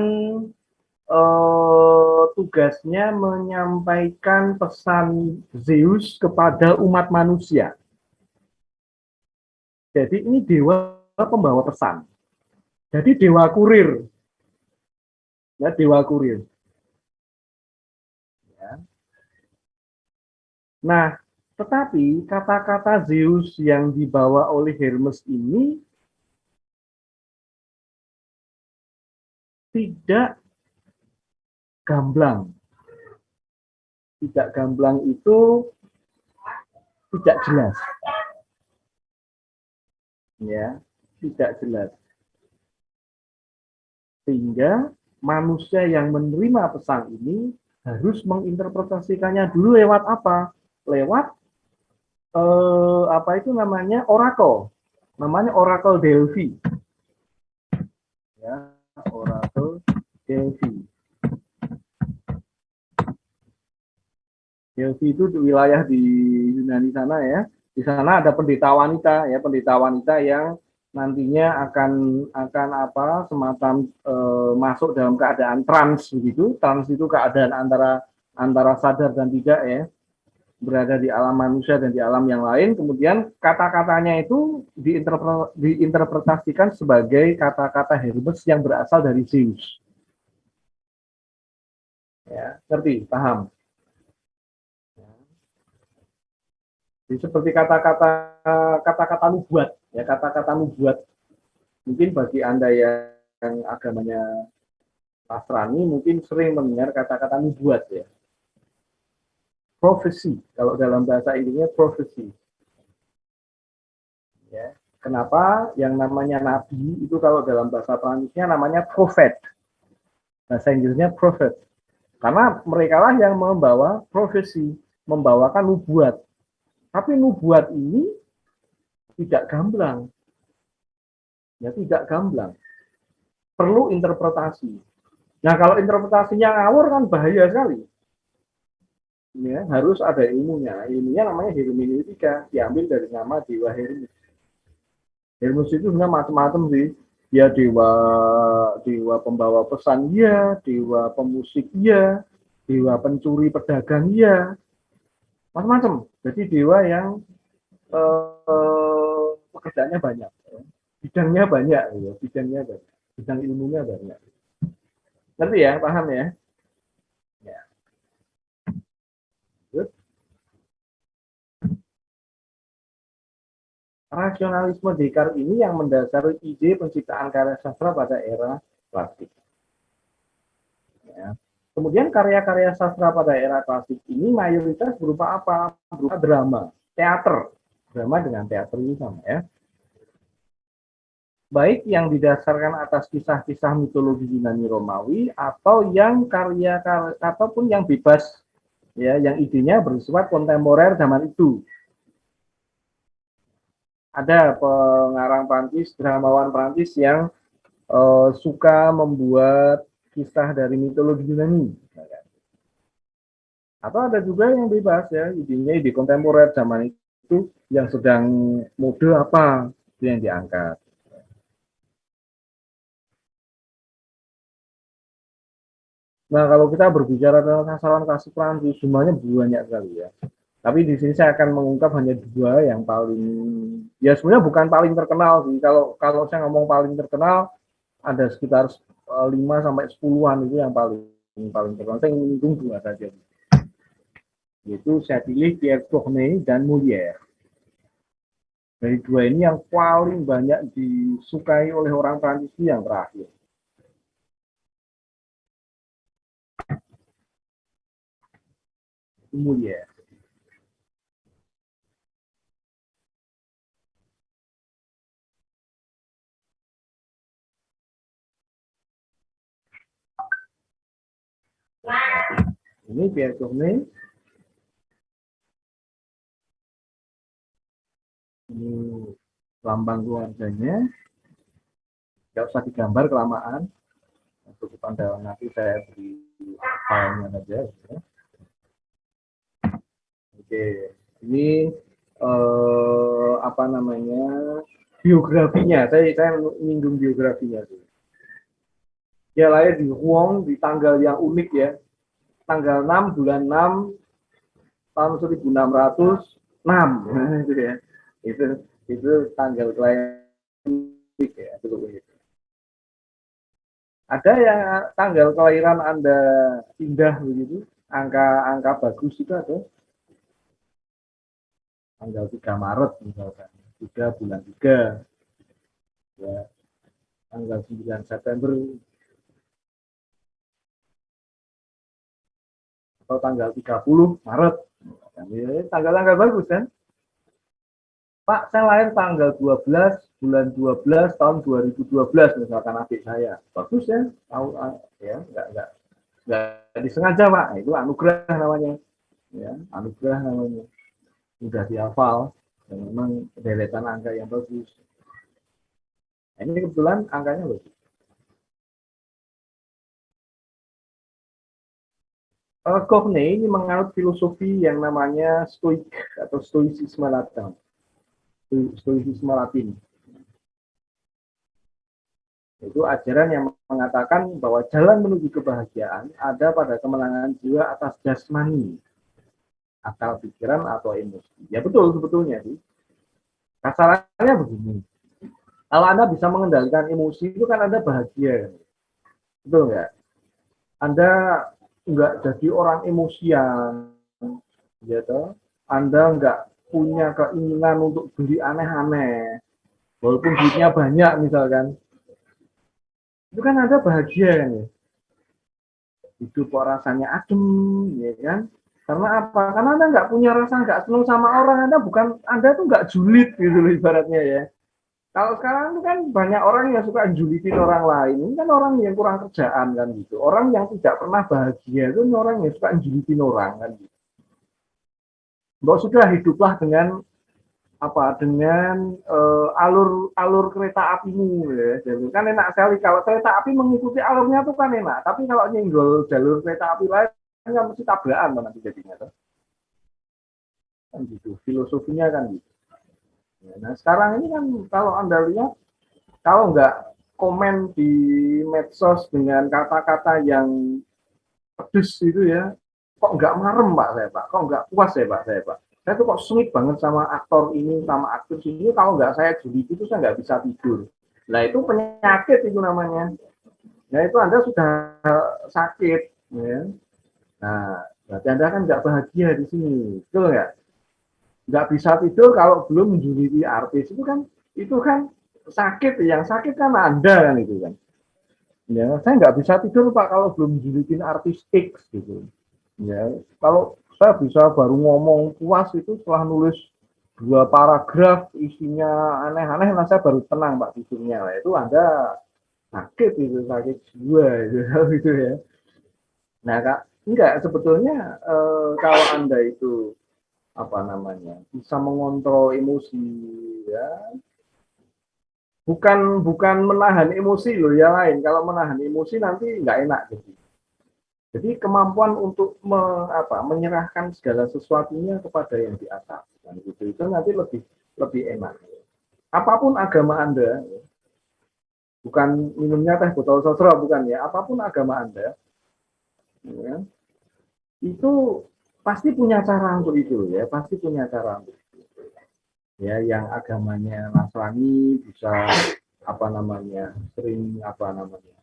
tugasnya menyampaikan pesan Zeus kepada umat manusia. Jadi ini dewa pembawa pesan. Jadi dewa kurir. Ya, dewa kurir. Ya. Nah, tetapi kata-kata Zeus yang dibawa oleh Hermes ini tidak gamblang. Tidak gamblang itu tidak jelas. Ya, tidak jelas. Sehingga manusia yang menerima pesan ini harus menginterpretasikannya dulu lewat apa? Lewat apa itu namanya oracle. Namanya oracle Delphi. Ya, oracle Delphi. Delphi itu di wilayah di Yunani sana ya. Di sana ada pendeta wanita ya, pendeta wanita yang nantinya akan apa semacam masuk dalam keadaan trans begitu. Trans itu keadaan antara sadar dan tidak ya. berada di alam manusia dan di alam yang lain, kemudian kata-katanya itu diinterpretasikan sebagai kata-kata Hermes yang berasal dari Zeus. Ya, ngerti, paham? Jadi seperti kata-kata nubuat, ya kata-kata nubuat. Mungkin bagi Anda yang agamanya Nasrani mungkin sering mendengar kata-kata nubuat ya. Profesi, kalau dalam bahasa Inggrisnya profesi. Ya. Kenapa yang namanya nabi itu kalau dalam bahasa Prancisnya namanya prophet. Bahasa Inggrisnya prophet. Karena mereka lah yang membawa profesi, membawakan nubuat. Tapi nubuat ini tidak gamblang. Ya tidak gamblang. Perlu interpretasi. Nah, kalau interpretasinya ngawur kan bahaya sekali. Ya, harus ada ilmunya. Ilmunya namanya hermeneutika, diambil dari nama dewa Hermes. Hermes itu sebenarnya macam-macam sih. Ya dewa dewa pembawa pesan ya, dewa pemusik ya, dewa pencuri pedagang ya, macam-macam. Jadi dewa yang pekerjaannya banyak, bidangnya banyak, ya. Bidangnya banyak, bidang ilmunya banyak. Ngerti ya, paham ya? Ya. Good. Rasionalisme Descartes ini yang mendasari ide penciptaan karya sastra pada era klasik. Ya. Kemudian karya-karya sastra pada era klasik ini mayoritas berupa apa? Berupa drama, teater. Drama dengan teater ini sama ya. Baik yang didasarkan atas kisah-kisah mitologi Yunani Romawi atau yang karya-karya ataupun yang bebas ya, yang idenya bersifat kontemporer zaman itu. Ada pengarang Prancis, dramawan Prancis yang suka membuat kisah dari mitologi Yunani. Atau ada juga yang bebas ya, idenya ide kontemporer zaman itu yang sedang mode apa itu yang diangkat. Nah, kalau kita berbicara tentang sasaran klasik Prancis, jumlahnya banyak sekali ya. Tapi di sini saya akan mengungkap hanya dua yang paling, ya sebenarnya bukan paling terkenal sih. Kalau kalau saya ngomong paling terkenal, ada sekitar 5 sampai 10-an itu yang paling paling terkenal. Saya ingin menyinggung dua saja. Yaitu saya pilih Pierre Corneille dan Molière. Dari dua ini yang paling banyak disukai oleh orang Prancis yang terakhir. Molière. Ini Pierre Corneille. Ini lambang keluarganya. Tidak usah digambar kelamaan. Untuk pandangan nanti saya beri filenya saja. Ya. Oke, ini apa namanya biografinya. Saya menyinggung biografinya. Dia lahir di Rouen di tanggal yang unik ya. Tanggal 6 bulan 6 tahun 1606. Itu ya. Itu tanggal kelahiran unik ya. Ada yang tanggal kelahiran Anda indah begitu, angka-angka bagus itu ada. Tanggal 3 Maret misalkan, 3 bulan 3, ya, tanggal 9 September, atau tanggal 30 Maret. Ini tanggal-tanggal bagus kan? Pak, saya lahir tanggal 12 bulan 12 tahun 2012 misalkan adik saya. Bagus ya, tahu ya, enggak disengaja Pak, itu anugerah namanya. Ya, anugerah namanya. Sudah dihafal dan memang deretan angka yang bagus. Nah, ini kebetulan angkanya bagus. Corneille ini menganut filosofi yang namanya stoik atau stoicisme Latin. Stoicisme Latin. Itu ajaran yang mengatakan bahwa jalan menuju kebahagiaan ada pada kemenangan jiwa atas jasmani. akal pikiran atau emosi. Ya betul sebetulnya sih. Kasarannya begini. Kalau Anda bisa mengendalikan emosi itu kan Anda bahagia. Betul nggak? Anda nggak jadi orang emosian, gitu. Anda nggak punya keinginan untuk beli aneh-aneh, walaupun duitnya banyak misalkan. Itu kan Anda bahagia kan ya. Hidup kok rasanya adem, ya kan? Karena apa? Karena Anda nggak punya rasa nggak senang sama orang, Anda tuh nggak julid gitu loh ibaratnya ya. Kalau sekarang itu kan banyak orang yang suka julitin orang lain, ini kan orang yang kurang kerjaan kan gitu. Orang yang tidak pernah bahagia itu orang yang suka julitin orang kan gitu. Mbak sudah hiduplah dengan apa dengan alur alur kereta apimu ya. Jadi kan enak sekali kalau kereta api mengikuti alurnya tuh kan enak. Tapi kalau nyenggol jalur kereta api lain kan mesti tabrakan nanti jadinya tuh. Kan gitu. Filosofinya kan gitu. Nah sekarang ini kan kalau Anda lihat kalau nggak komen di medsos dengan kata-kata yang pedes itu ya, kok nggak marem Pak saya Pak, kok nggak puas ya Pak saya Pak. Saya tuh kok sengit banget sama aktor ini, sama aktris ini, kalau nggak saya juli itu saya nggak bisa tidur. Nah itu penyakit itu namanya. Nah itu Anda sudah sakit, ya. Nah berarti Anda kan nggak bahagia di sini, betul nggak? Nggak bisa tidur kalau belum menjuliti artis itu kan sakit, yang sakit kan Anda kan itu kan. Ya, saya nggak bisa tidur Pak kalau belum julitin artis X gitu. Ya, kalau saya bisa baru ngomong puas itu setelah nulis 2 paragraf isinya aneh-aneh, nah saya baru tenang Pak tidurnya. Nah, itu Anda sakit itu, sakit jiwa itu, gitu ya. Nah, Kak, enggak sebetulnya kalau Anda itu apa namanya bisa mengontrol emosi ya, bukan bukan menahan emosi loh ya lain. Kalau menahan emosi nanti nggak enak gitu. Jadi kemampuan untuk menyerahkan segala sesuatunya kepada yang di atas, dan itu nanti lebih lebih enak. Apapun agama Anda, bukan minumnya teh botol sosro, bukan ya. Apapun agama Anda, ya, itu pasti punya cara untuk itu ya, pasti punya cara untuk itu. Ya, yang agamanya Nasrani bisa apa namanya sering apa namanya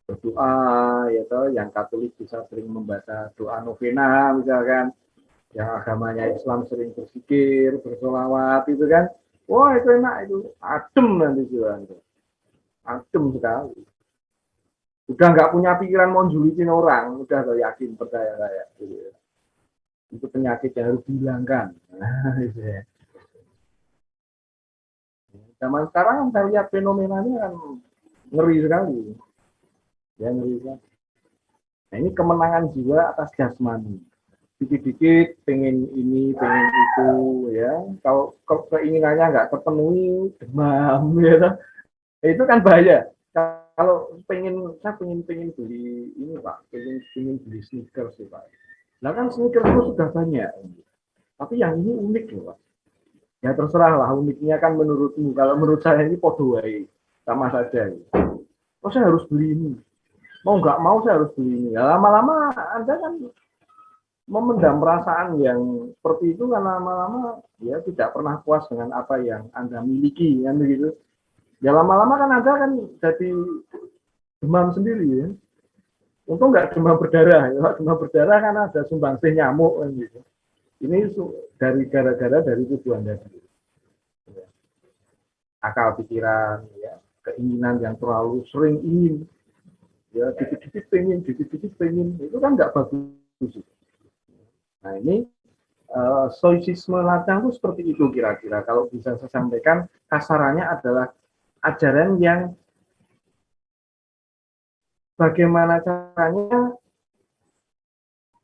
berdoa ya toh, yang Katolik bisa sering membaca doa novena misalkan, yang agamanya Islam sering berzikir, bersolawat itu kan, wah itu enak itu, adem nanti jualan itu, adem sekali. Udah nggak punya pikiran mau julitin orang, udah saya yakin percaya saya. Gitu. Itu penyakit yang harus dihilangkan. Nah, gitu ya. Zaman sekarang saya lihat fenomenanya kan ngeri sekali, ya ngeri sekali. Nah ini kemenangan jiwa atas jasmani. Dikit-dikit pengen ini, pengen itu, ya. Kalau keinginannya nggak terpenuhi, demam, ya. Itu kan bahaya. Kalau saya pengen beli ini Pak, pengen beli sneakers sih Pak. Nah kan sneakers itu sudah banyak, tapi yang ini unik loh Pak. Ya terserah lah uniknya kan menurutmu. Kalau menurut saya ini podoai sama saja. Oh saya harus beli ini. Mau nggak mau saya harus beli ini. Ya, lama-lama Anda kan memendam perasaan yang seperti itu kan lama-lama ya tidak pernah puas dengan apa yang Anda miliki kan begitu. Ya lama-lama kan Anda kan jadi demam sendiri ya. Untung nggak demam berdarah. Ya. Demam berdarah kan ada sumbangsih nyamuk kan gitu. Ini dari gara-gara dari tubuh Anda sendiri. Ya. Akal pikiran, ya, keinginan yang terlalu sering ingin, ya dikit-dikit pengen, dikit-dikit pengen, itu kan nggak bagus. Nah ini stoicisme latang itu seperti itu kira-kira. Kalau bisa saya sampaikan, kasarannya adalah ajaran yang bagaimana caranya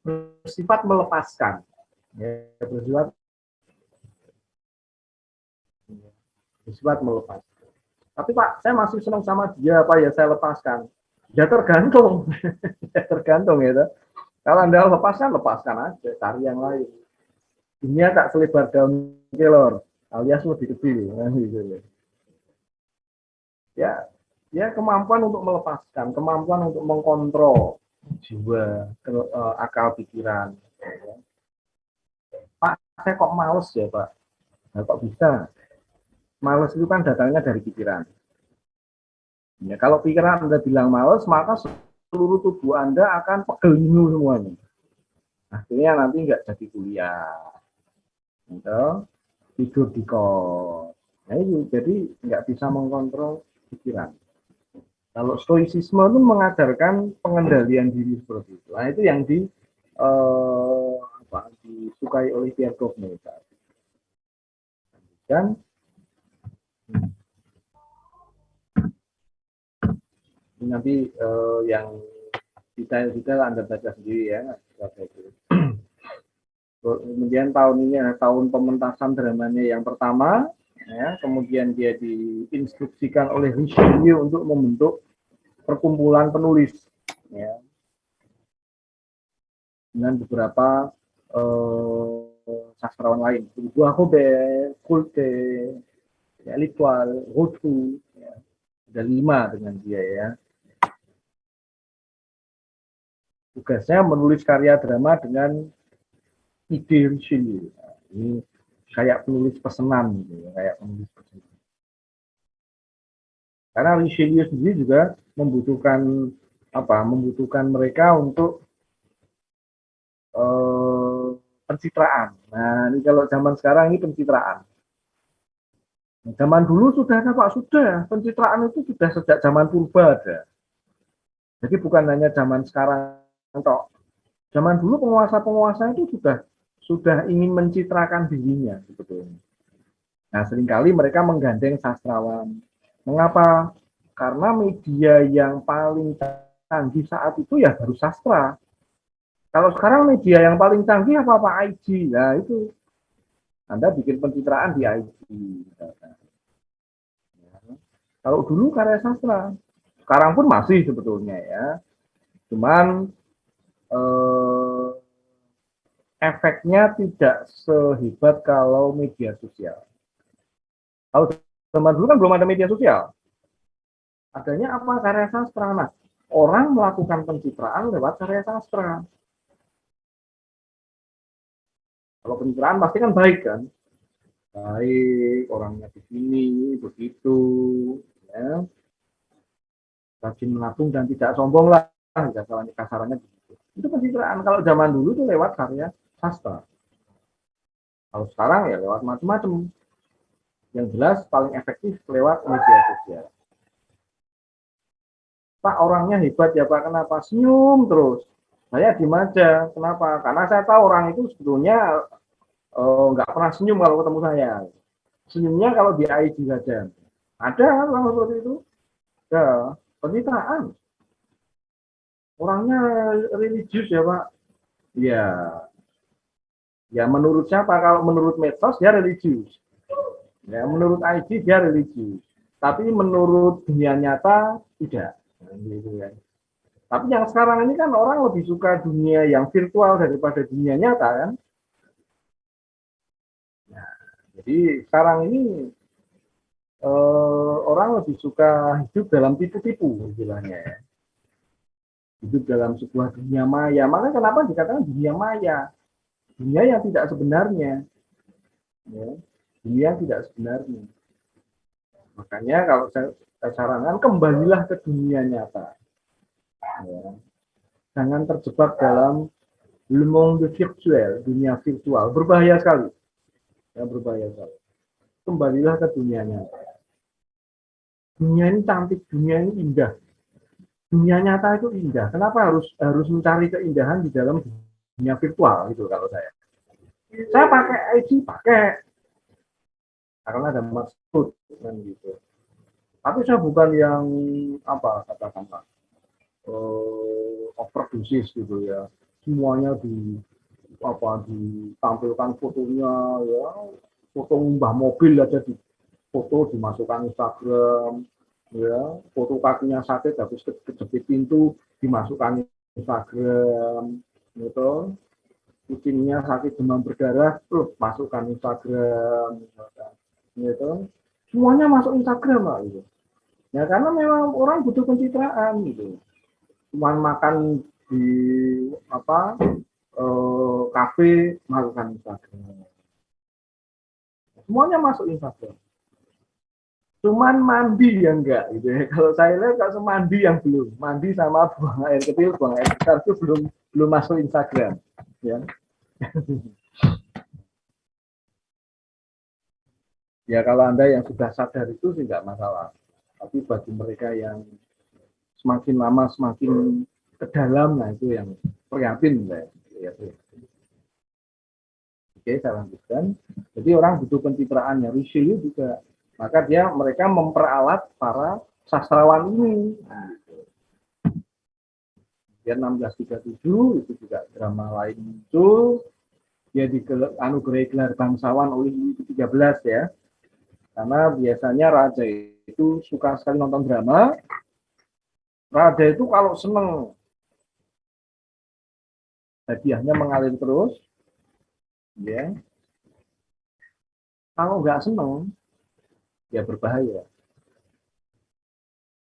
bersifat melepaskan, ya, bersifat melepaskan. Tapi Pak, saya masih senang sama dia, apa ya saya lepaskan? Ya tergantung, ya tergantung ya. Kalau Anda lepaskan aja, cari yang lain. Dunia tak selebar daun kelor, alias lebih kecil, gitu ya. Ya, ya kemampuan untuk melepaskan, kemampuan untuk mengkontrol jiwa, akal pikiran. Ya. saya kok males ya Pak. Nah, kok bisa? Males itu kan datangnya dari pikiran. Ya, kalau pikiran Anda bilang males, maka seluruh tubuh Anda akan pegel linu semuanya. Akhirnya nanti nggak jadi kuliah. Gitu. Tidur di kos. Nah, itu jadi nggak bisa mengontrol pikiran. Kalau stoicisme itu mengajarkan pengendalian diri seperti itu. Nah, itu yang disukai oleh Pierre Cogney. Dan nanti yang detail-detail Anda baca sendiri ya. Kemudian tahun ini tahun pementasan dramanya yang pertama, ya, kemudian dia diinstruksikan oleh Richelieu untuk membentuk perkumpulan penulis, ya, dengan beberapa sastrawan lain. Robert, Kulte, ya, L'Etoile, Rothou, ya, ada 5 dengan dia ya. Tugasnya menulis karya drama dengan ide Richelieu. Nah, ini kayak penulis pesanan, gitu ya, kayak penulis pesanan. Karena Richelieu sendiri juga membutuhkan mereka untuk pencitraan. Nah, ini kalau zaman sekarang ini pencitraan. Nah, zaman dulu sudah ada Pak, sudah. Pencitraan itu sudah sejak zaman purba ada. Jadi bukan hanya zaman sekarang toh. Zaman dulu penguasa-penguasa itu sudah ingin mencitrakan dirinya sebetulnya. Nah, seringkali mereka menggandeng sastrawan. Mengapa? Karena media yang paling canggih saat itu ya baru sastra. Kalau sekarang media yang paling canggih apa IG. Nah, itu Anda bikin pencitraan di IG. Kalau dulu karya sastra, sekarang pun masih sebetulnya ya. Cuman efeknya tidak sehebat kalau media sosial. Kalau zaman dulu kan belum ada media sosial. Adanya apa? Karya sastra. Nah, orang melakukan pencitraan lewat karya sastra. Kalau pencitraan pasti kan baik kan? Baik, orangnya begini, begitu, ya. Rajin menabung dan tidak sombong lah, kasarannya begitu. Itu pencitraan. Kalau zaman dulu itu lewat karya sastra. Kalau sekarang ya lewat macam-macam. Yang jelas paling efektif lewat media sosial. Pak, orangnya hebat ya Pak, kenapa? Senyum terus. Saya diem aja. Kenapa? Karena saya tahu orang itu sebetulnya nggak pernah senyum kalau ketemu saya. Senyumnya kalau di IG saja. Ada orang seperti itu. Ya, pencitraan. Orangnya religius ya Pak. Ya, ya menurut siapa? Kalau menurut medsos dia religius. Ya, menurut IG dia religius. Tapi menurut dunia nyata tidak. Gitu ya. Tapi yang sekarang ini kan orang lebih suka dunia yang virtual daripada dunia nyata kan. Nah, jadi sekarang ini orang lebih suka hidup dalam tipu-tipu istilahnya ya. Hidup dalam sebuah dunia maya. Makanya kenapa dikatakan dunia maya? Dunia yang tidak sebenarnya. Ya. Dunia yang tidak sebenarnya. Makanya kalau saya sarankan kembalilah ke dunia nyata. Ya. Jangan terjebak dalam le monde virtuel, dunia virtual. Berbahaya sekali. Ya, berbahaya sekali. Kembalilah ke dunia nyata. Dunia ini cantik, dunia ini indah. Dunia nyata itu indah. Kenapa harus mencari keindahan di dalam dunia virtual gitu kalau saya. Saya pakai IG, pakai karena ada maksud kan gitu. Tapi saya bukan yang apa katakanlah overdosis gitu ya. Semuanya ditampilkan fotonya ya, foto mbah mobil aja di foto dimasukkan Instagram ya, foto kakinya sakit habis kejepit pintu dimasukkan Instagram gitu, kucingnya sakit demam berdarah terus masukkan Instagram gitu, semuanya masuk Instagram lah gitu ya, karena memang orang butuh pencitraan gitu, cuman makan di kafe melakukan Instagram, semuanya masuk Instagram. Cuman mandi yang enggak gitu ya. Kalau saya lihat kalau mandi yang belum, mandi sama buang air kecil, buang air besar itu belum masuk Instagram, ya. Ya kalau Anda yang sudah sadar itu sih nggak masalah. Tapi bagi mereka yang semakin lama semakin ke dalam, nah itu yang prihatin ya. Oke, saya lanjutkan. Jadi orang butuh pencitraan yang Richelieu juga. Maka mereka memperalat para sastrawan ini. Dia 1637 itu juga drama lain muncul. Dia dianugerahi gelar bangsawan oleh Louis XIII ya. Karena biasanya raja itu suka sekali nonton drama. Raja itu kalau seneng hadiahnya mengalir terus, ya. Kalau nggak seneng, ya berbahaya.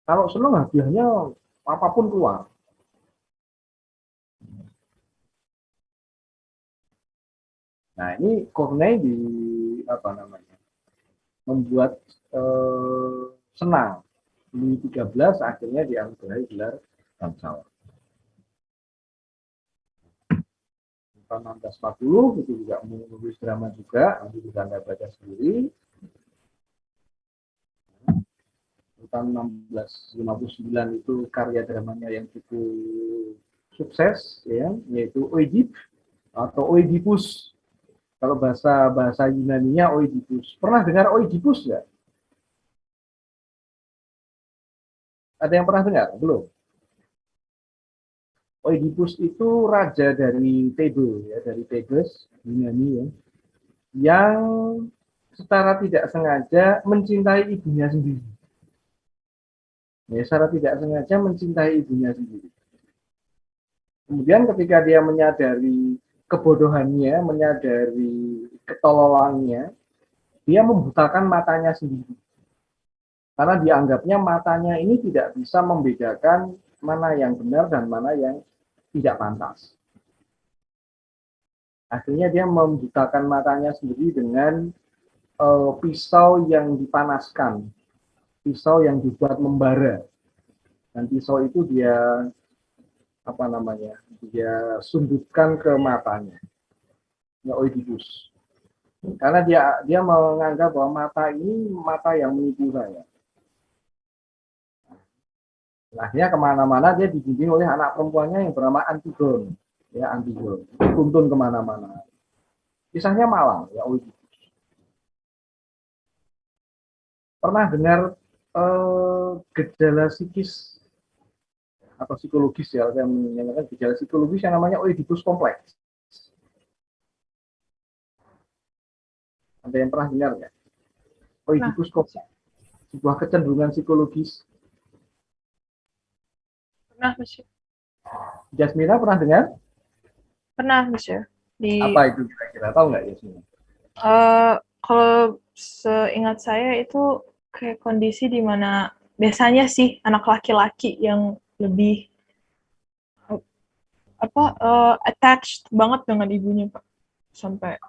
Kalau seneng hadiahnya apapun keluar. Nah ini Corneille membuat senang. Louis XIII akhirnya dianugerahi gelar bangsawan. Tahun 1640 itu juga menulis drama juga, nanti bisa Anda baca sendiri. Tahun 1659 itu karya dramanya yang cukup sukses, ya, yaitu Oedip atau Oedipus. Kalau bahasa Yunani-nya Oedipus. Pernah dengar Oedipus nggak? Ada yang pernah dengar? Belum. Oedipus itu raja dari Thebe, ya, dari Thebes, Yunani, ya, yang secara tidak sengaja mencintai ibunya sendiri. Ya, secara tidak sengaja mencintai ibunya sendiri. Kemudian ketika dia menyadari kebodohannya, menyadari ketololannya, dia membutakan matanya sendiri. Karena dianggapnya matanya ini tidak bisa membedakan mana yang benar dan mana yang tidak pantas. Akhirnya dia membutakan matanya sendiri dengan pisau yang dipanaskan, pisau yang dibuat membara. Dan pisau itu dia sundutkan ke matanya. Ya, Oedipus. Karena dia menganggap bahwa mata ini mata yang menipu saya. Akhirnya kemana-mana dia dibimbing oleh anak perempuannya yang bernama Antigone. Ya, Antigone. Dituntun kemana-mana. Kisahnya malang, ya, Oedipus. Pernah dengar gejala psikis atau psikologis, ya, saya menyatakan gejala psikologis yang namanya Oedipus kompleks. Ada yang pernah dengar nggak? Oedipus kompleks, sebuah kecenderungan psikologis. Pernah, Monsieur. Jasmina pernah dengar? Pernah, Monsieur. Apa itu kira-kira? Tahu nggak, Jasmina? Kalau seingat saya itu kayak kondisi di mana biasanya sih anak laki-laki yang lebih attached banget dengan ibunya, Pak. Sampai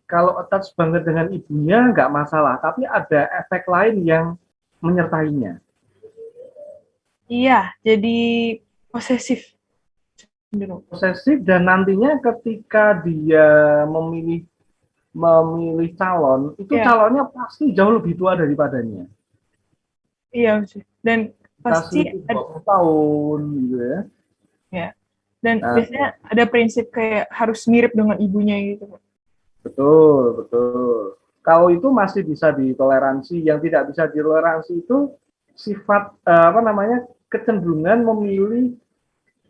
kalau attach banget dengan ibunya nggak masalah, tapi ada efek lain yang menyertainya. iya, jadi posesif. Posesif, dan nantinya ketika dia memilih calon, itu calonnya pasti jauh lebih tua daripadanya. Iya sih. Dan pasti Kasih 20 tahun gitu ya. Ya. Dan biasanya ada prinsip kayak harus mirip dengan ibunya gitu. Betul, betul. Kalau itu masih bisa ditoleransi, yang tidak bisa ditoleransi itu sifat kecenderungan memilih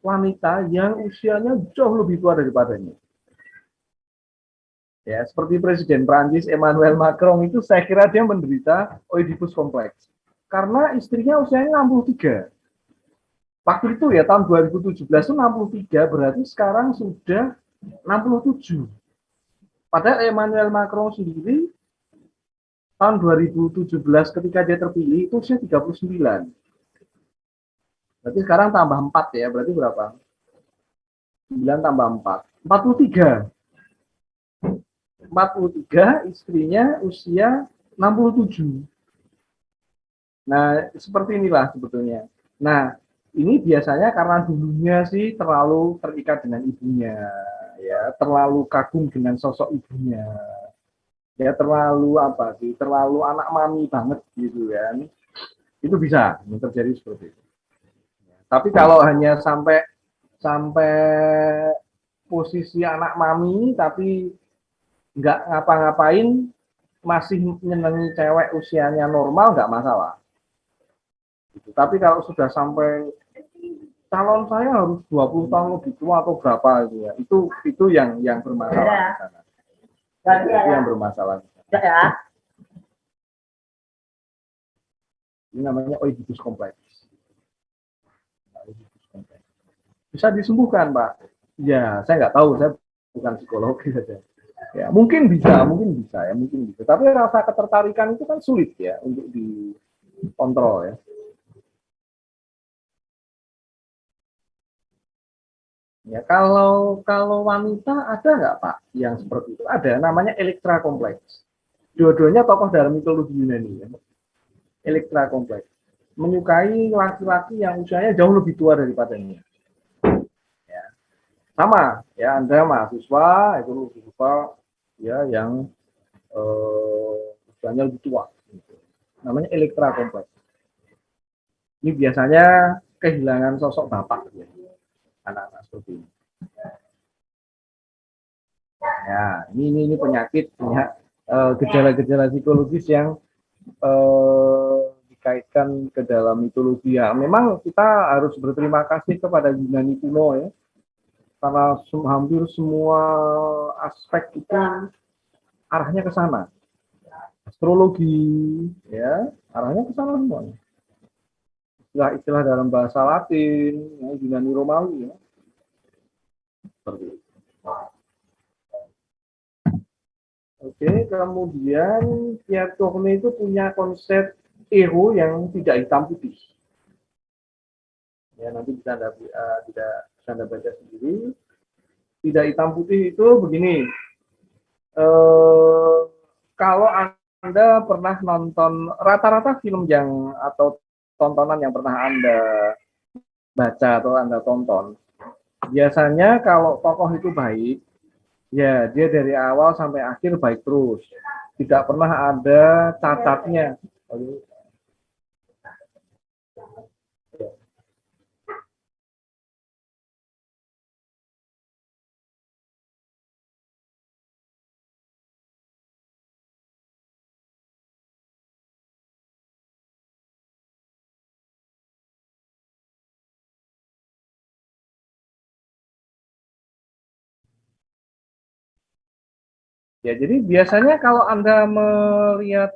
wanita yang usianya jauh lebih tua daripadanya. Ya, seperti Presiden Prancis Emmanuel Macron itu saya kira dia menderita Oedipus kompleks. Karena istrinya usianya 63. Waktu itu ya tahun 2017 itu 63, berarti sekarang sudah 67. Padahal Emmanuel Macron sendiri tahun 2017 ketika dia terpilih itu usia 39. Berarti sekarang tambah 4 ya, berarti berapa? 9 tambah 4. 43. 43, istrinya usia 67. Nah, seperti inilah sebetulnya. Nah, ini biasanya karena dulunya sih terlalu terikat dengan ibunya, ya, terlalu kagum dengan sosok ibunya, ya, terlalu apa sih, terlalu anak mami banget gitu kan. Itu bisa terjadi seperti itu. Tapi kalau hanya sampai sampai posisi anak mami tapi nggak ngapa-ngapain, masih nyenengi cewek usianya normal, nggak masalah. Gitu. Tapi kalau sudah sampai calon saya harus 20 tahun lebih tua atau berapa itu ya, itu yang bermasalah di sana. Itu yang bermasalah. Ya. Ini namanya Oedipus kompleks. Bisa disembuhkan, Pak? Ya, saya nggak tahu, saya bukan psikolog saja. Ya, mungkin bisa ya, mungkin bisa. Tapi rasa ketertarikan itu kan sulit ya untuk dikontrol ya. Ya, kalau wanita ada nggak Pak yang seperti itu? Ada, namanya Elektra kompleks. Dua-duanya tokoh dalam mitologi Yunani ya. Elektra kompleks. Menyukai laki-laki yang usianya jauh lebih tua daripadanya. Ya. Sama ya, Anda mahasiswa itu mahasiswa ya yang usianya lebih tua. Gitu. Namanya Elektra kompleks. Ini biasanya kehilangan sosok bapak ya. Anak-anak seperti ini. Ya, ini penyakit punya gejala-gejala psikologis yang dikaitkan ke dalam mitologi ya. Memang kita harus berterima kasih kepada Yunani kuno ya, karena hampir semua aspek itu arahnya ke sana. Astrologi ya, arahnya ke sana semuanya. Istilah-istilah dalam bahasa Latin, ya, Yunani Romawi ya. Seperti itu. Oke, kemudian Pierre Tourné itu punya konsep hero yang tidak hitam putih. Ya, nanti bisa Anda, tidak bisa Anda baca sendiri. Tidak hitam putih itu begini. Kalau Anda pernah nonton rata-rata film yang atau tontonan yang pernah Anda baca atau Anda tonton, biasanya kalau tokoh itu baik, ya dia dari awal sampai akhir baik terus. Tidak pernah ada cacatnya. Ya, jadi biasanya kalau Anda melihat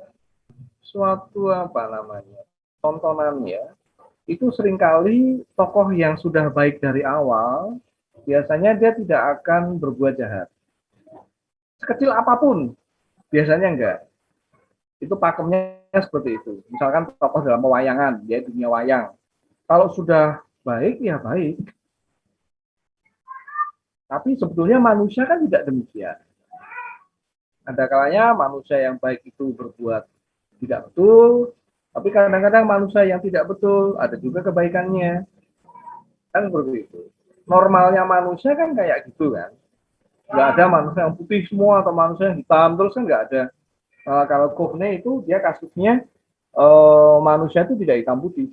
suatu apa namanya tontonannya, itu seringkali tokoh yang sudah baik dari awal, biasanya dia tidak akan berbuat jahat. Sekecil apapun, biasanya enggak. Itu pakemnya seperti itu. Misalkan tokoh dalam pewayangan, dia dunia wayang. Kalau sudah baik, ya baik. Tapi sebetulnya manusia kan tidak demikian. Ada kalanya manusia yang baik itu berbuat tidak betul, tapi kadang-kadang manusia yang tidak betul, ada juga kebaikannya. Kan seperti itu. Normalnya manusia kan kayak gitu kan. Nggak ada manusia yang putih semua atau manusia yang hitam terus kan nggak ada. Kalau Kovne itu dia kasusnya manusia itu tidak hitam putih.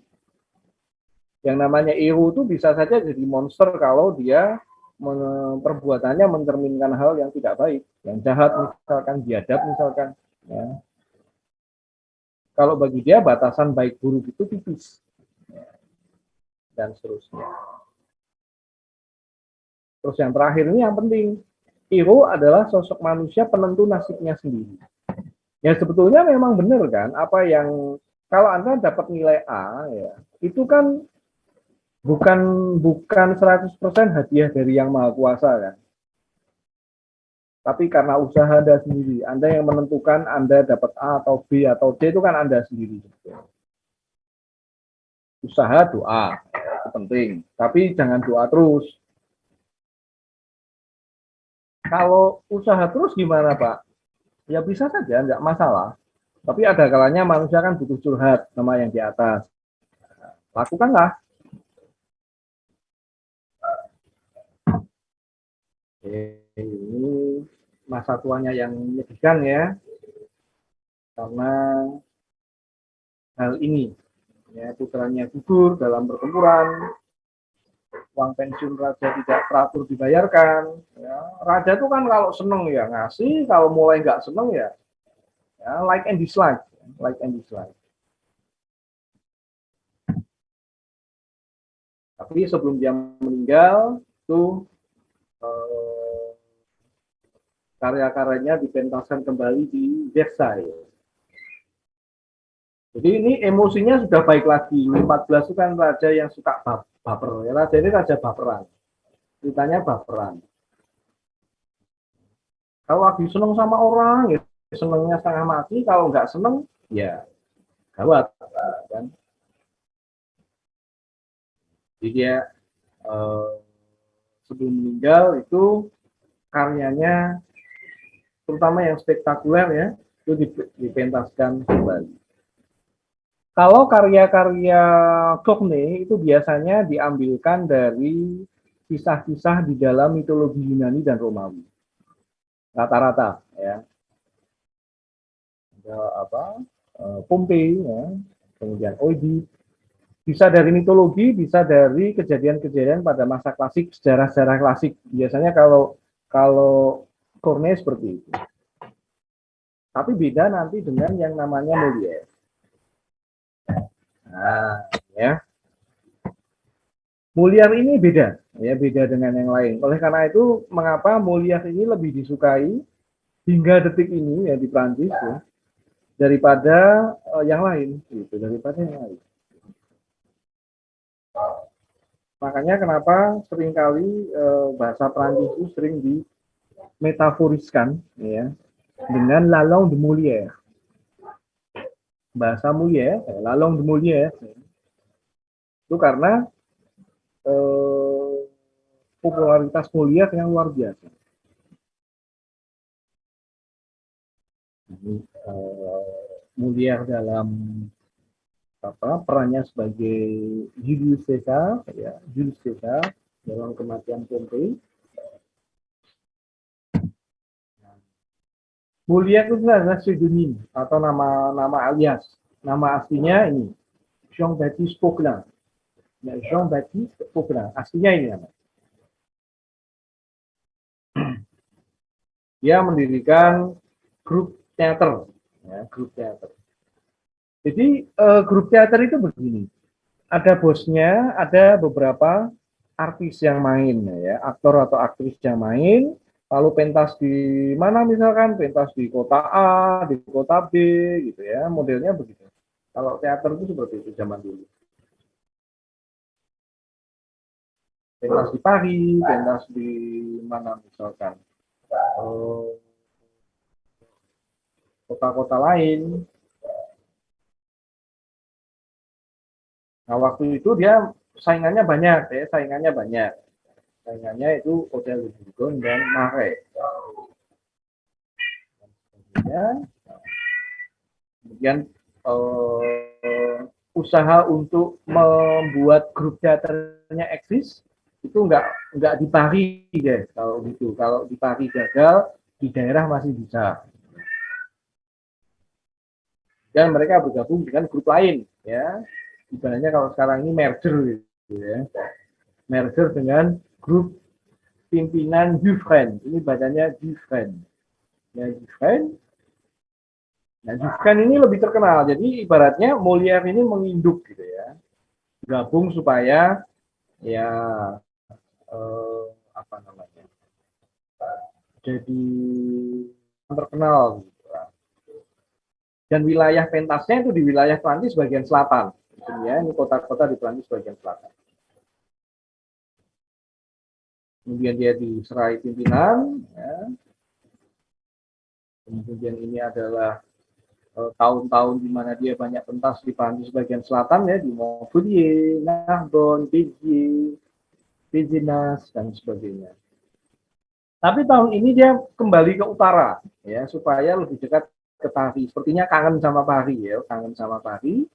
Yang namanya Ero itu bisa saja jadi monster kalau dia perbuatannya mencerminkan hal yang tidak baik, yang jahat misalkan, biadab misalkan. Ya. Kalau bagi dia batasan baik buruk itu tipis, ya. Dan seterusnya. Terus yang terakhir ini yang penting, Ero adalah sosok manusia penentu nasibnya sendiri. Ya sebetulnya memang benar kan, apa yang kalau Anda dapat nilai A, ya itu kan bukan 100% hadiah dari yang maha kuasa kan. Tapi karena usaha Anda sendiri, Anda yang menentukan Anda dapat A atau B atau C itu kan Anda sendiri. Usaha doa, itu penting. Tapi jangan doa terus. Kalau usaha terus gimana Pak? Ya bisa saja, nggak masalah. Tapi ada kalanya manusia kan butuh curhat sama yang di atas. Lakukanlah. Ini masa tuanya yang menyedihkan ya, karena hal ini. Ya, putranya gugur dalam pertempuran, uang pensiun raja tidak teratur dibayarkan. Ya, raja itu kan kalau seneng ya ngasih, kalau mulai nggak seneng ya like and dislike, like and dislike. Tapi sebelum dia meninggal, itu eh, karya-karyanya dipentaskan kembali di Versailles. Jadi ini emosinya sudah baik lagi. 14 itu kan raja yang suka baper. Ya, raja ini raja baperan. Ceritanya baperan. Kalau lagi seneng sama orang, ya senengnya setengah mati. Kalau nggak seneng, ya gawat. Kan? Jadi dia eh, sebelum meninggal itu karyanya, terutama yang spektakuler ya, itu dipentaskan kembali. Kalau karya-karya Cockney itu biasanya diambilkan dari kisah-kisah di dalam mitologi Yunani dan Romawi. Rata-rata ya. Ada apa? Pompei ya, kemudian Oidip. Bisa dari mitologi, bisa dari kejadian-kejadian pada masa klasik, sejarah-sejarah klasik. Biasanya kalau kalau Corneille seperti itu. Tapi beda nanti dengan yang namanya Molière. Nah, ya. Molière ini beda, ya beda dengan yang lain. Oleh karena itu, mengapa Molière ini lebih disukai hingga detik ini ya di Prancis ya, daripada yang lain, gitu, daripada yang lain. Makanya kenapa seringkali bahasa Prancis itu sering dimetaforiskan ya dengan la langue de Molière. Bahasa Molière, la langue de Molière itu karena popularitas Molière yang luar biasa. Ini Molière dalam perannya sebagai Julius Caesar, ya, Julius Caesar dalam kematian Pompei. Molière itu adalah pseudonym atau nama alias. Nama aslinya ini Jean-Baptiste Poquelin. Ya, Jean-Baptiste Poquelin. Aslinya ini nama. Dia mendirikan grup teater, ya, grup teater. Jadi grup teater itu begini, ada bosnya, ada beberapa artis yang main, ya, aktor atau aktris yang main, lalu pentas di mana misalkan, pentas di kota A, di kota B, gitu ya, modelnya begitu. Kalau teater itu seperti itu zaman dulu. Pentas di Paris, pentas di mana misalkan, kota-kota lain. Nah, waktu itu dia saingannya banyak, ya, saingannya banyak. Saingannya itu Hotel Ligon dan Mare. Kemudian usaha untuk membuat grup teaternya eksis itu nggak di Paris guys, kalau gitu. Kalau di Paris gagal, di daerah masih bisa. Dan mereka bergabung dengan grup lain, ya. Ibaratnya kalau sekarang ini merger gitu ya. Merger dengan grup pimpinan Dufresne. Ini badannya Dufresne. Ya, Dufresne. Nah, Dufresne ini lebih terkenal. Jadi ibaratnya Molière ini menginduk gitu ya. Gabung supaya ya apa namanya? Jadi terkenal gitu. Dan wilayah pentasnya itu di wilayah Prancis bagian selatan. Ya, ini kota-kota di Prancis bagian selatan. Kemudian dia diserai pimpinan, ya. Kemudian ini adalah tahun-tahun di mana dia banyak pentas di Prancis bagian selatan ya, di Montpellier, Narbonne, Béziers, Pézenas dan sebagainya. Tapi tahun ini dia kembali ke utara, ya, supaya lebih dekat ke Paris. Sepertinya kangen sama Paris, ya, kangen sama Paris.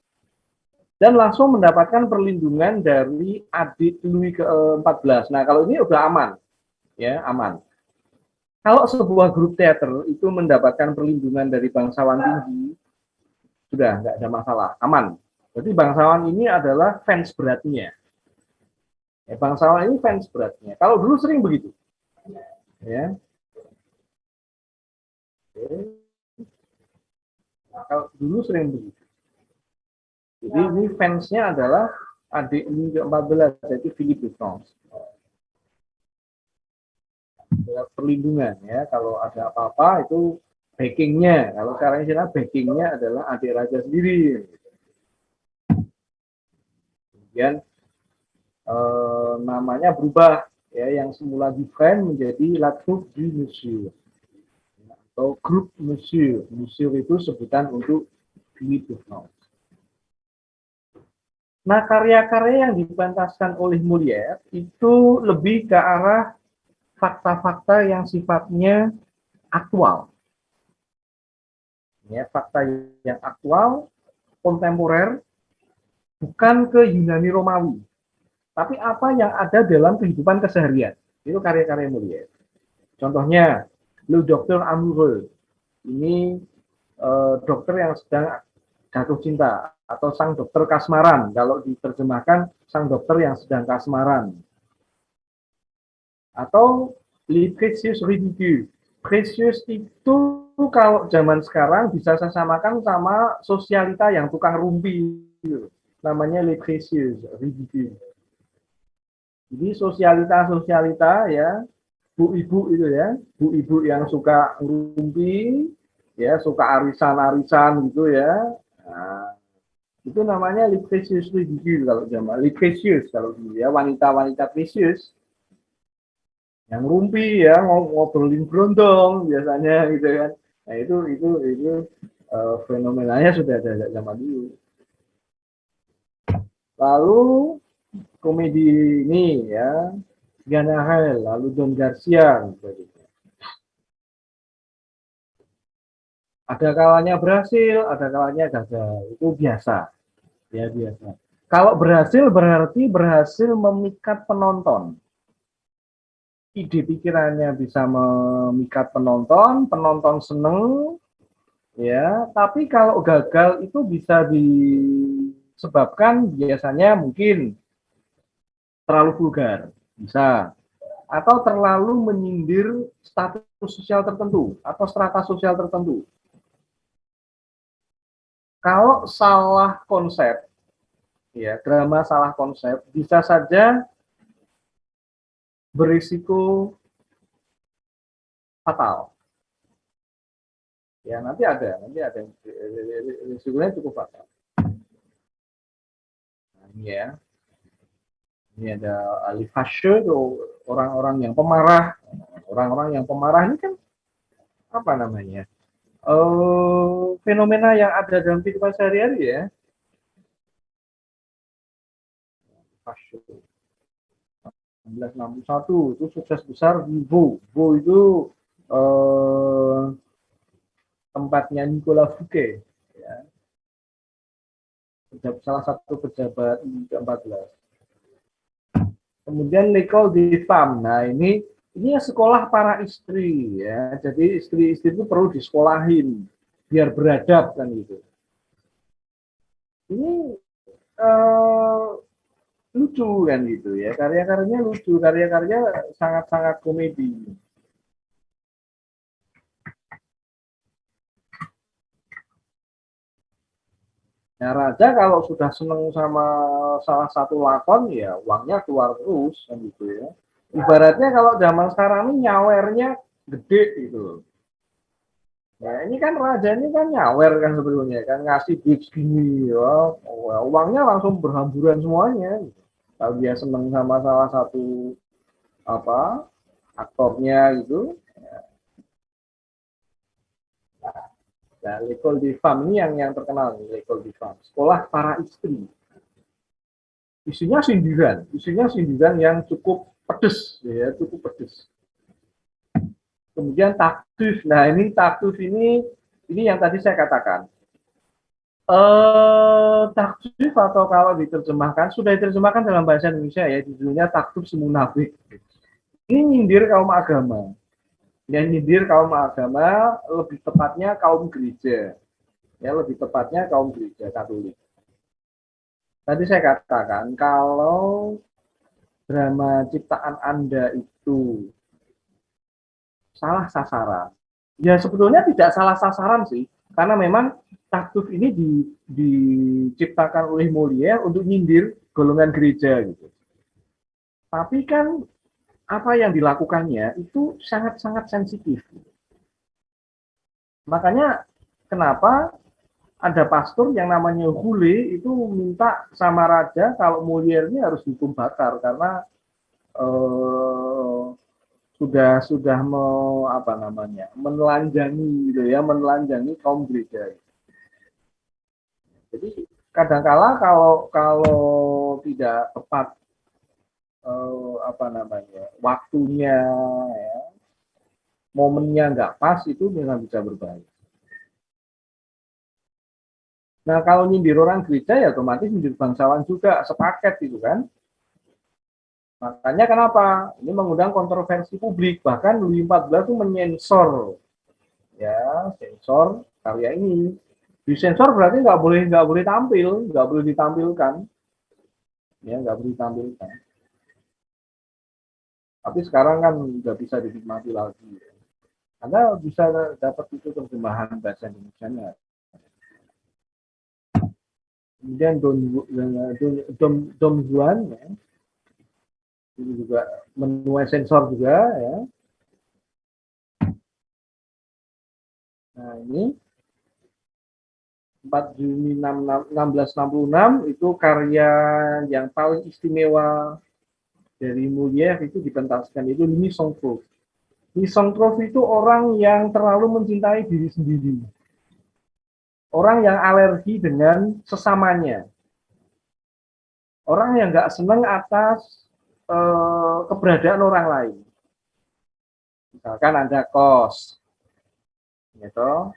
Dan langsung mendapatkan perlindungan dari adik Louis ke-14. Nah, kalau ini udah aman, ya, aman. Kalau sebuah grup teater itu mendapatkan perlindungan dari bangsawan tinggi, sudah nggak ada masalah, aman. Jadi bangsawan ini adalah fans beratnya. Ya, bangsawan ini fans beratnya. Kalau dulu sering begitu, ya. Nah, kalau dulu sering begitu. Jadi ini fansnya adalah adik ini ke-14, yaitu Philippe de France. Perlindungan, ya, kalau ada apa-apa itu backingnya. Kalau sekarang istilah backingnya adalah adik raja sendiri. Kemudian namanya berubah, ya, yang semula Dufresne menjadi La Troupe du Monsieur atau grup Monsieur. Monsieur itu sebutan untuk Philippe de France. Nah, karya-karya yang dipentaskan oleh Molière itu lebih ke arah fakta-fakta yang sifatnya aktual. Ya, fakta yang aktual, kontemporer, bukan ke Yunani Romawi, tapi apa yang ada dalam kehidupan keseharian. Itu karya-karya Molière. Contohnya, Le Docteur Amoureux. Ini dokter yang sedang jatuh cinta, atau sang dokter kasmaran. Kalau diterjemahkan, sang dokter yang sedang kasmaran. Atau Les Précieuses Ridicules. Precious itu kalau zaman sekarang bisa saya samakan sama sosialita yang tukang rumpi. Namanya Les Précieuses Ridicules. Jadi sosialita-sosialita, ya, bu-ibu itu, ya, bu-ibu yang suka rumpi, ya, suka arisan-arisan gitu, ya. Nah, itu namanya Les Précieuses Ridicules kalau zaman. Les Précieuses kalau dulu, ya, wanita-wanita precious yang rumpi, ya, ngobrolin berondong biasanya gitu kan. Nah, itu fenomenanya sudah ada zaman dulu. Lalu komedi ini, ya, Ganahel, lalu Don Garcia gitu. Ada kalanya berhasil, ada kalanya gagal. Itu biasa, ya, biasa. Kalau berhasil berarti berhasil memikat penonton. Ide pikirannya bisa memikat penonton, penonton seneng, ya. Tapi kalau gagal itu bisa disebabkan biasanya mungkin terlalu vulgar, bisa, atau terlalu menyindir status sosial tertentu atau strata sosial tertentu. Kalau salah konsep, ya, drama salah konsep bisa saja berisiko fatal. Ya, nanti ada risikonya cukup fatal. Nah, ini, ya, ini ada ahli fase, orang-orang yang pemarah. Orang-orang yang pemarah ini kan apa namanya? Fenomena yang ada dalam kehidupan sehari-hari, ya. Fase 1961 itu sukses besar di Bo itu tempatnya Nicolas Fouquet, ya, salah satu pejabat ke-14. Kemudian L'école des femmes. Nah, ini sekolah para istri, ya. Jadi istri-istri itu perlu disekolahin biar beradab kan gitu. Ini lucu kan gitu, ya. Karya-karyanya lucu, karya-karya sangat-sangat komedi. Nah, raja kalau sudah seneng sama salah satu lakon, ya, uangnya keluar terus kan gitu, ya. Ibaratnya kalau zaman sekarang ini nyawernya gede gitu. Ya, ini kan raja ini kan nyawer kan sebetulnya kan, ngasih duit segini, ya, uangnya langsung berhamburan semuanya. Kalau dia seneng sama salah satu apa aktornya gitu. Nah, L'école des femmes ini yang terkenal, L'école des femmes, sekolah para istri. Isinya sindiran yang cukup pedes, ya, cukup pedes. Kemudian taktuf. Nah, ini taktuf ini yang tadi saya katakan. Taktuf atau kalau diterjemahkan, sudah diterjemahkan dalam bahasa Indonesia ya, judulnya taktuf si munafik. Ini nyindir kaum agama. Yang nyindir kaum agama, lebih tepatnya kaum gereja. Ya, lebih tepatnya kaum gereja Katolik. Tadi saya katakan, kalau drama ciptaan Anda itu salah sasaran, ya sebetulnya tidak salah sasaran sih, karena memang taktuf ini diciptakan oleh Molière untuk nyindir golongan gereja gitu. Tapi kan apa yang dilakukannya itu sangat-sangat sensitif. Makanya kenapa ada pastor yang namanya Hule itu minta sama raja kalau Molière ini harus dihukum bakar karena eh, sudah apa namanya menelanjangi gitu ya, menelanjangi kaum gereja. Jadi kadangkala kalau kalau tidak tepat apa namanya waktunya, ya, momennya nggak pas, itu memang bisa berbahaya. Nah, kalau nyindir orang gereja ya otomatis nyindir bangsawan juga, sepaket gitu kan. Makanya kenapa ini mengundang kontroversi publik, bahkan Louis XIV itu menyensor, ya, sensor karya ini. Disensor berarti nggak boleh tampil, nggak boleh ditampilkan, ya, nggak boleh ditampilkan. Tapi sekarang kan nggak bisa dinikmati lagi. Anda bisa dapat itu terjemahan bahasa Indonesia-nya. Kemudian Don Juan, ya, ini juga menuai sensor juga, ya. Nah, ini 4 Juni 1666 itu karya yang paling istimewa dari Molière, itu dipentaskan, itu Misanthrope. Misanthrope itu orang yang terlalu mencintai diri sendiri. Orang yang alergi dengan sesamanya. Orang yang nggak senang atas keberadaan orang lain. Misalkan Anda kos, gitu.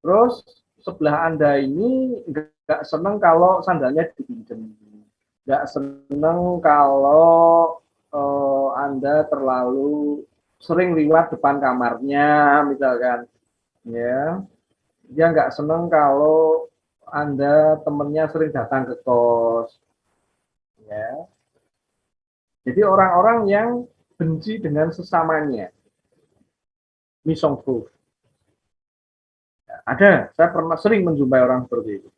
Terus sebelah Anda ini nggak senang kalau sandalnya dipinjam, nggak senang kalau Anda terlalu sering lewat depan kamarnya, misalkan, ya. Dia nggak senang kalau Anda temennya sering datang ke kos, ya. Jadi orang-orang yang benci dengan sesamanya, misanthrope. Ada, saya pernah sering menjumpai orang seperti itu.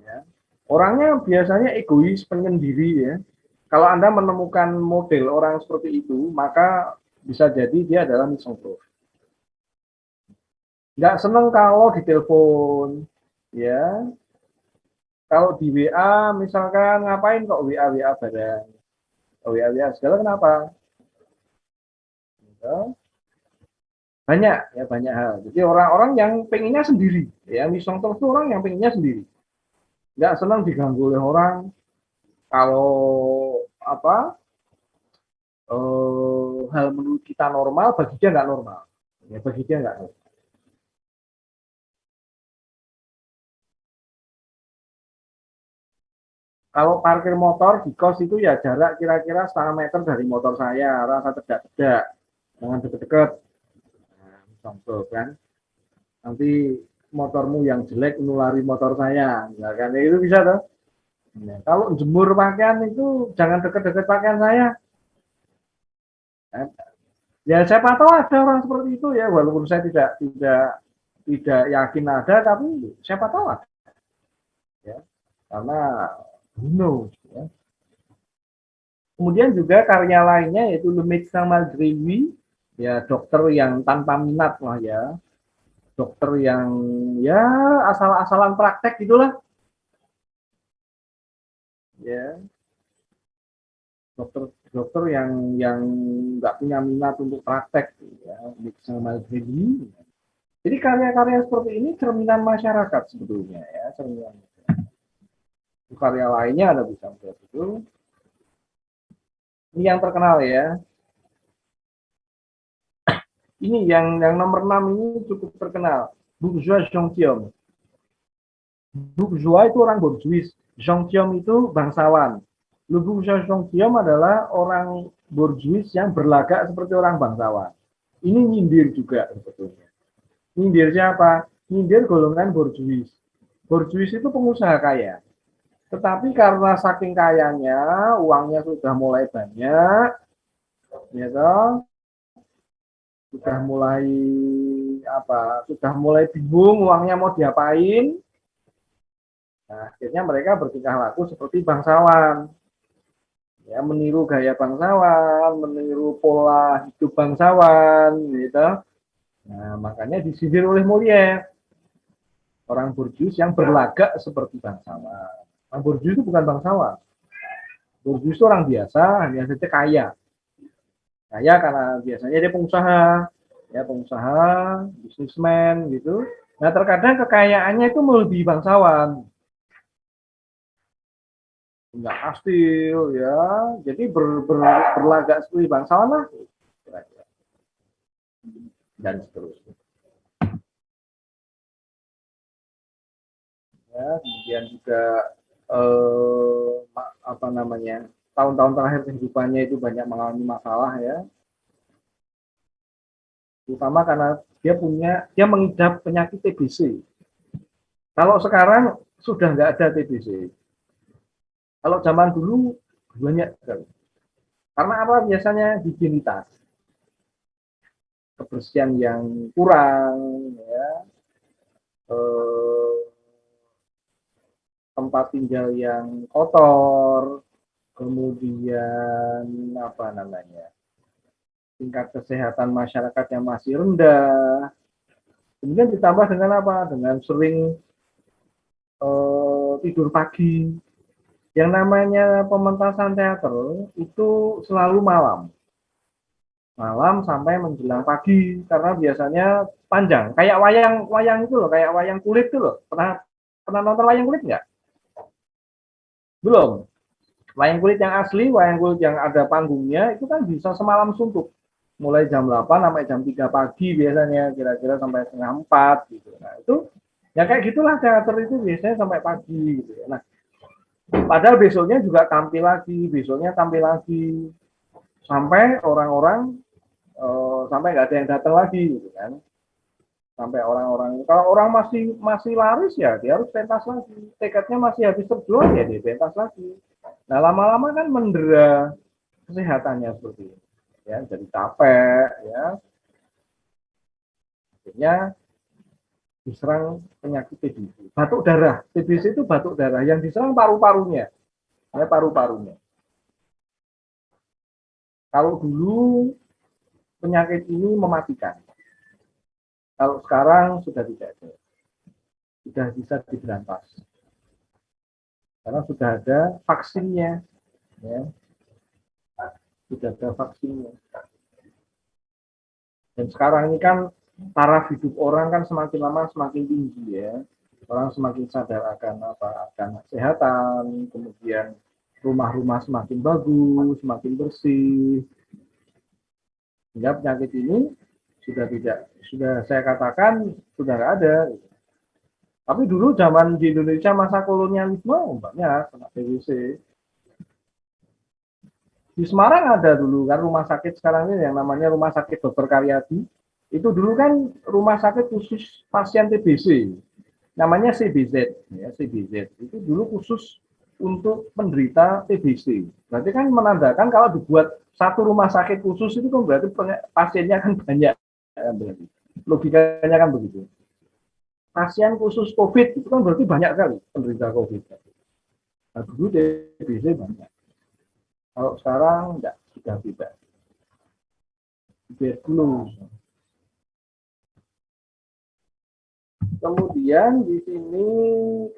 Ya. Orangnya biasanya egois, penyendiri, ya. Kalau Anda menemukan model orang seperti itu, maka bisa jadi dia adalah misanthrope. Nggak senang kalau ditelepon, ya. Kalau di WA, misalkan ngapain kok WA bareng, WA segala, kenapa? Gitu. Banyak, ya, banyak hal. Jadi orang-orang yang pengennya sendiri, ya, misanthrope itu orang yang pengennya sendiri, nggak senang diganggu oleh orang. Kalau apa hal menurut kita normal, bagi dia nggak normal, ya, bagi dia nggak normal. Kalau parkir motor di kos itu ya jarak kira-kira setengah meter dari motor saya, rasa tidak, jangan deket-deket, nah, contoh kan, nanti motormu yang jelek nulari motor saya, ya kan, itu bisa tuh. Nah, kalau jemur pakaian itu jangan deket-deket pakaian saya. Ya siapa tahu ada orang seperti itu, ya, walaupun saya tidak yakin ada, tapi siapa tahu ada, ya, karena who knows, ya. Kemudian juga karya lainnya yaitu Le Médecin Malgré Lui, ya, dokter yang tanpa minat lah, ya, dokter yang, ya, asal-asalan praktek gitulah, ya, dokter dokter yang nggak punya minat untuk praktek, ya, Médecin Malgré Lui. Jadi karya-karya seperti ini cerminan masyarakat sebetulnya, ya, cerminan. Karya lainnya ada bisa itu. Ini yang terkenal, ya. Ini yang nomor 6 ini cukup terkenal. Bourgeois Gentilhomme. Bourgeois itu orang borjuis, gentilhomme itu bangsawan. Le bourgeois gentilhomme adalah orang borjuis yang berlagak seperti orang bangsawan. Ini nyindir juga sebetulnya. Nyindir siapa? Nyindir golongan borjuis. Borjuis itu pengusaha kaya. Tetapi karena saking kayanya, uangnya sudah mulai banyak, ya toh, sudah mulai sudah mulai bingung uangnya mau diapain. Nah, akhirnya mereka bertingkah laku seperti bangsawan, ya meniru gaya bangsawan, meniru pola hidup bangsawan, gitu. Nah, makanya disindir oleh Molière, orang borjuis yang berlagak seperti bangsawan. Orang borjuis itu bukan bangsawan, borjuis itu orang biasa, hanya saja kaya. Kaya karena biasanya dia pengusaha, ya pengusaha, bisnismen gitu. Nah terkadang kekayaannya itu melebihi bangsawan, nggak kastil ya, jadi berlagak seperti bangsawan lah, dan seterusnya. Ya, kemudian juga apa namanya, tahun-tahun terakhir kehidupannya itu banyak mengalami masalah ya, terutama karena dia mengidap penyakit TBC. Kalau sekarang sudah nggak ada TBC. Kalau zaman dulu banyak sekali. Karena apa? Biasanya higienitas, kebersihan yang kurang, ya, eh, tempat tinggal yang kotor, kemudian apa namanya, tingkat kesehatan masyarakat yang masih rendah. Kemudian ditambah dengan apa? Dengan sering tidur pagi. Yang namanya pementasan teater itu selalu malam sampai menjelang pagi karena biasanya panjang kayak wayang itu loh, kayak wayang kulit itu loh. Pernah nonton wayang kulit nggak? Belum. Wayang kulit yang asli, wayang kulit yang ada panggungnya itu kan bisa semalam suntuk, mulai jam 8 sampai jam 3 pagi biasanya, kira-kira sampai setengah 4 gitu. Nah itu ya kayak gitulah, teater itu biasanya sampai pagi gitu. Nah padahal besoknya juga tampil lagi, besoknya tampil lagi, sampai orang-orang sampai nggak ada yang datang lagi gitu kan, sampai orang-orang, kalau orang masih masih laris ya dia harus pentas lagi, tiketnya masih habis terjual ya dia pentas lagi. Nah lama-lama kan mendera kesehatannya seperti ini ya, jadi capek ya, akhirnya diserang penyakit TBC, batuk darah. TBC itu batuk darah yang diserang paru-parunya, ya paru-parunya. Kalau dulu penyakit ini mematikan, kalau sekarang sudah tidak ada, sudah bisa diberantas karena sudah ada vaksinnya, ya sudah ada vaksinnya. Dan sekarang ini kan taraf hidup orang kan semakin lama semakin tinggi ya, orang semakin sadar akan kesehatan, kemudian rumah-rumah semakin bagus, semakin bersih, sehingga penyakit ini sudah saya katakan sudah nggak ada. Tapi dulu zaman di Indonesia masa kolonialisme banyak kena TBC. Di Semarang ada dulu kan rumah sakit sekarang ini yang namanya Rumah Sakit Dr. Karyadi. Itu dulu kan rumah sakit khusus pasien TBC. Namanya CBZ, ya CBZ. Itu dulu khusus untuk penderita TBC. Berarti kan menandakan kalau dibuat satu rumah sakit khusus itu kan berarti pasiennya kan banyak. Berarti logikanya kan begitu. Pasien khusus COVID itu kan berarti banyak sekali penderita COVID. Nah, dulu TBC banyak. Kalau sekarang enggak, sudah tidak. Tuberkulose. Kemudian di sini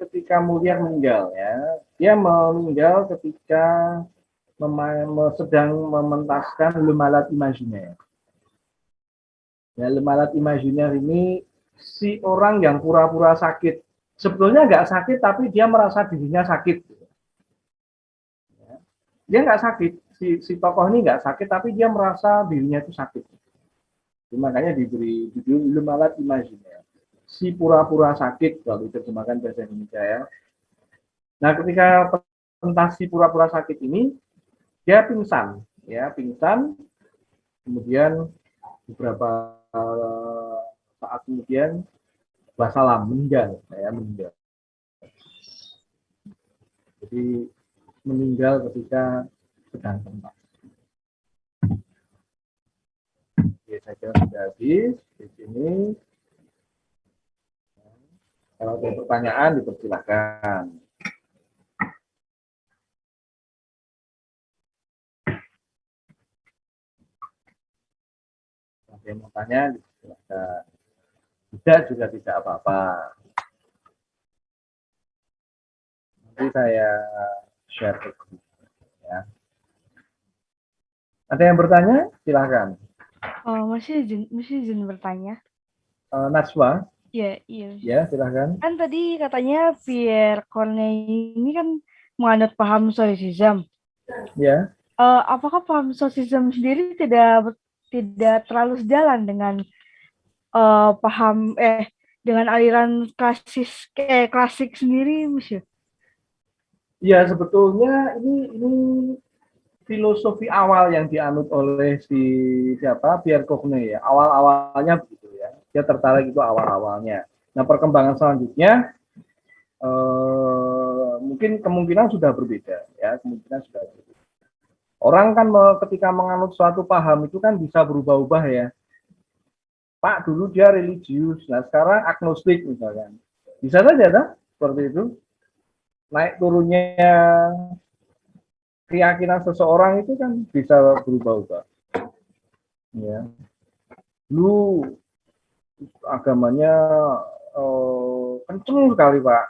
ketika Molière meninggal ya, dia meninggal ketika sedang mementaskan Le Malade Imaginaire. Ya, Le Malade Imaginaire ini si orang yang pura-pura sakit. Sebetulnya nggak sakit, tapi dia merasa dirinya sakit. Dia nggak sakit, si tokoh ini nggak sakit, tapi dia merasa dirinya itu sakit. Makanya diberi judul Le Malade Imaginaire, si pura-pura sakit kalau diterjemahkan bahasa Indonesia ya. Nah, ketika pentas si pura-pura sakit ini, dia pingsan, ya pingsan, kemudian beberapa saat kemudian wassalam, meninggal, ya meninggal. Jadi meninggal ketika sedang pentas. Oke, saya kira sudah habis di sini. Kalau ada pertanyaan dipersilakan. Ada yang mau tanya dipersilakan. Tidak juga tidak apa-apa. Nanti saya share ke grup. Ya. Ada yang bertanya? Silakan. Masih izin bertanya. Najwa? Ya, iya. Ya, silakan. Kan tadi katanya Pierre Corneille ini kan menganut paham Stoicism. Ya. Apakah paham Stoicism sendiri tidak terlalu sejalan dengan dengan aliran klasik sendiri, Monsieur? Ya, sebetulnya ini filosofi awal yang dianut oleh Pierre Corneille ya. Awal-awalnya begitu ya. Dia tertarik itu awal-awalnya. Nah, perkembangan selanjutnya mungkin kemungkinan sudah berbeda ya, kemungkinan sudah berbeda. Orang kan ketika menganut suatu paham itu kan bisa berubah-ubah ya. Pak dulu dia religius, nah sekarang agnostik misalkan. Bisa saja kan seperti itu. Naik turunnya keyakinan seseorang itu kan bisa berubah-ubah. Ya. Dulu agamanya kenceng sekali Pak.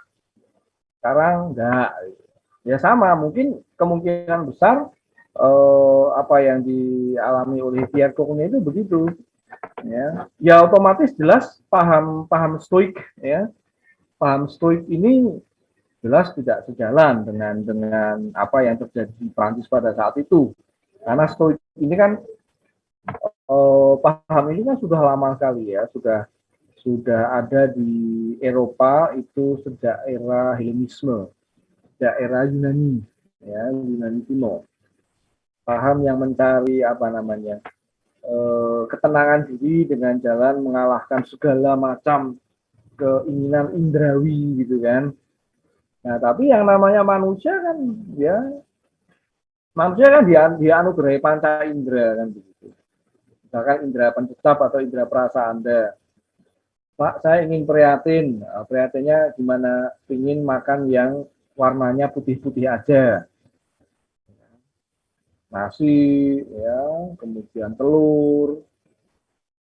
Sekarang enggak. Ya sama, mungkin kemungkinan besar apa yang dialami oleh Pierre Corneille itu begitu. Ya otomatis jelas paham stoik ya. Paham stoik ini jelas tidak sejalan dengan apa yang terjadi di Prancis pada saat itu. Karena stoik ini kan paham ini kan sudah lama sekali ya, sudah ada di Eropa itu sejak era Helenisme, sejak era Yunani, ya Yunani kuno. Paham yang mencari apa namanya ketenangan diri dengan jalan mengalahkan segala macam keinginan indrawi gitu kan. Nah tapi yang namanya manusia kan ya manusia kan dianugerahi panca indera kan begitu. Misalkan indera pencecap atau indera perasa Anda. Pak, saya ingin prihatin. Prihatinnya gimana? Ingin makan yang warnanya putih-putih aja. Nasi, ya, kemudian telur,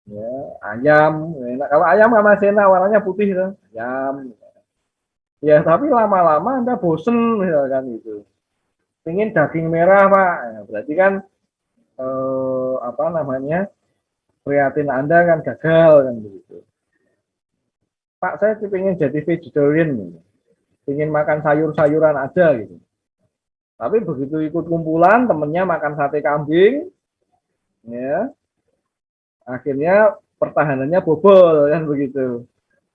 ya, ayam. Nah, kalau ayam sama sena warnanya putih, kan? Ayam. Ya, tapi lama-lama Anda bosen, misalkan gitu. Ingin daging merah, Pak. Ya, berarti kan apa namanya? Prihatin Anda kan gagal kan begitu. Pak, saya ingin jadi vegetarian, ingin makan sayur-sayuran aja gitu. Tapi begitu ikut kumpulan, temennya makan sate kambing, ya, akhirnya pertahanannya bobol kan begitu.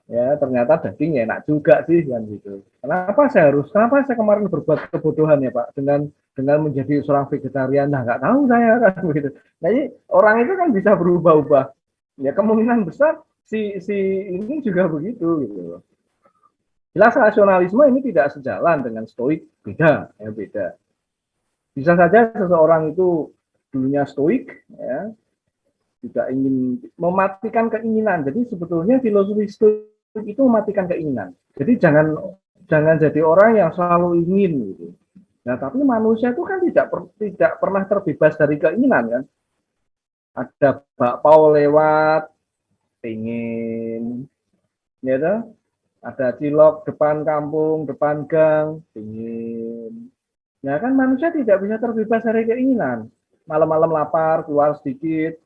Ya, ternyata daging enak juga sih kan gitu. Kenapa saya kemarin berbuat kebodohan ya Pak dengan menjadi seorang vegetarian? Nah, nggak tahu saya kan begitu. Nah, ini orang itu kan bisa berubah-ubah. Ya kemungkinan besar si ini juga begitu gitu. Jelas rasionalisme ini tidak sejalan dengan stoik, beda, ya beda. Bisa saja seseorang itu dulunya stoik, ya, tidak ingin mematikan keinginan. Jadi sebetulnya filosofi stoik itu mematikan keinginan. Jadi jangan jadi orang yang selalu ingin gitu. Nah, tapi manusia itu kan tidak pernah terbebas dari keinginan kan. Ada bakpao lewat, pengen, ya, ada cilok depan kampung, depan gang, pengen. Ya kan manusia tidak bisa terbebas dari keinginan. Malam-malam lapar, keluar sedikit,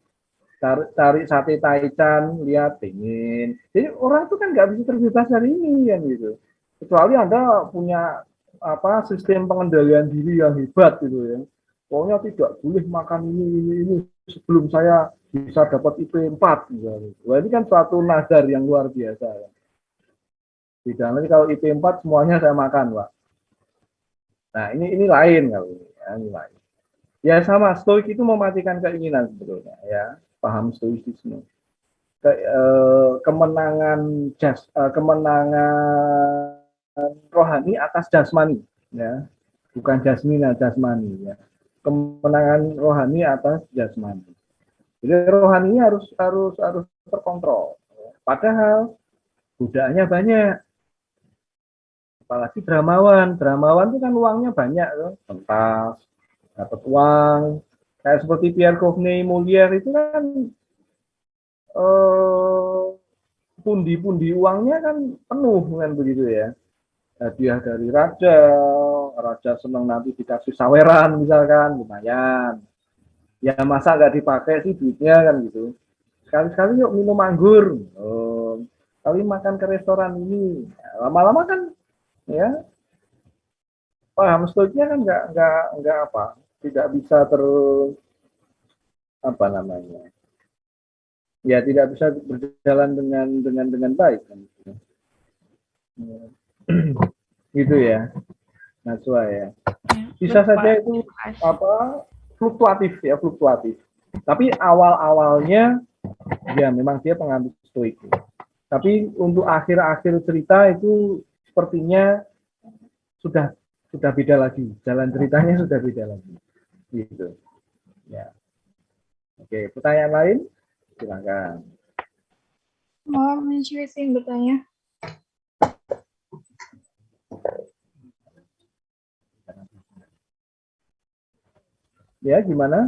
cari sate taichan, lihat pengen. Jadi orang itu kan nggak bisa terbebas dari ini kan gitu. Kecuali Anda punya apa sistem pengendalian diri yang hebat gitu ya. Pokoknya tidak boleh makan ini sebelum saya bisa dapat IP 4 misalnya. Wah, ini kan suatu nazar yang luar biasa ya. Tidak, nanti kalau IP 4 semuanya saya makan, Pak. Nah, ini lain kalau ini, ya, ini lain. Ya sama, stoik itu mematikan keinginan sebetulnya ya, paham stoicisme. Kemenangan rohani atas jasmani ya, bukan jasmina, jasmani ya. Kemenangan rohani atas jasmani. Jadi rohani harus terkontrol. Padahal godaannya banyak. Apalagi dramawan itu kan uangnya banyak loh, pentas, dapat uang. Kayak seperti Pierre Coffney Molière itu kan pundi-pundi uangnya kan penuh kan begitu ya. Hadiah dari raja, raja senang nanti dikasih saweran misalkan, lumayan. Ya masa nggak dipakai sih duitnya kan gitu. Sekali-sekali yuk minum anggur, kali makan ke restoran ini. Lama-lama kan ya paham stoiknya kan nggak apa, tidak bisa apa namanya, ya tidak bisa berjalan dengan baik kan. Gitu ya, Najwa ya. Bisa saja itu apa fluktuatif ya, fluktuatif. Tapi awal-awalnya ya memang dia penganut stoik. Tapi untuk akhir-akhir cerita itu sepertinya sudah beda lagi. Jalan ceritanya sudah beda lagi. Gitu. Ya. Oke, pertanyaan lain? Silakan. Mau mencuitin bertanya. Ya, gimana?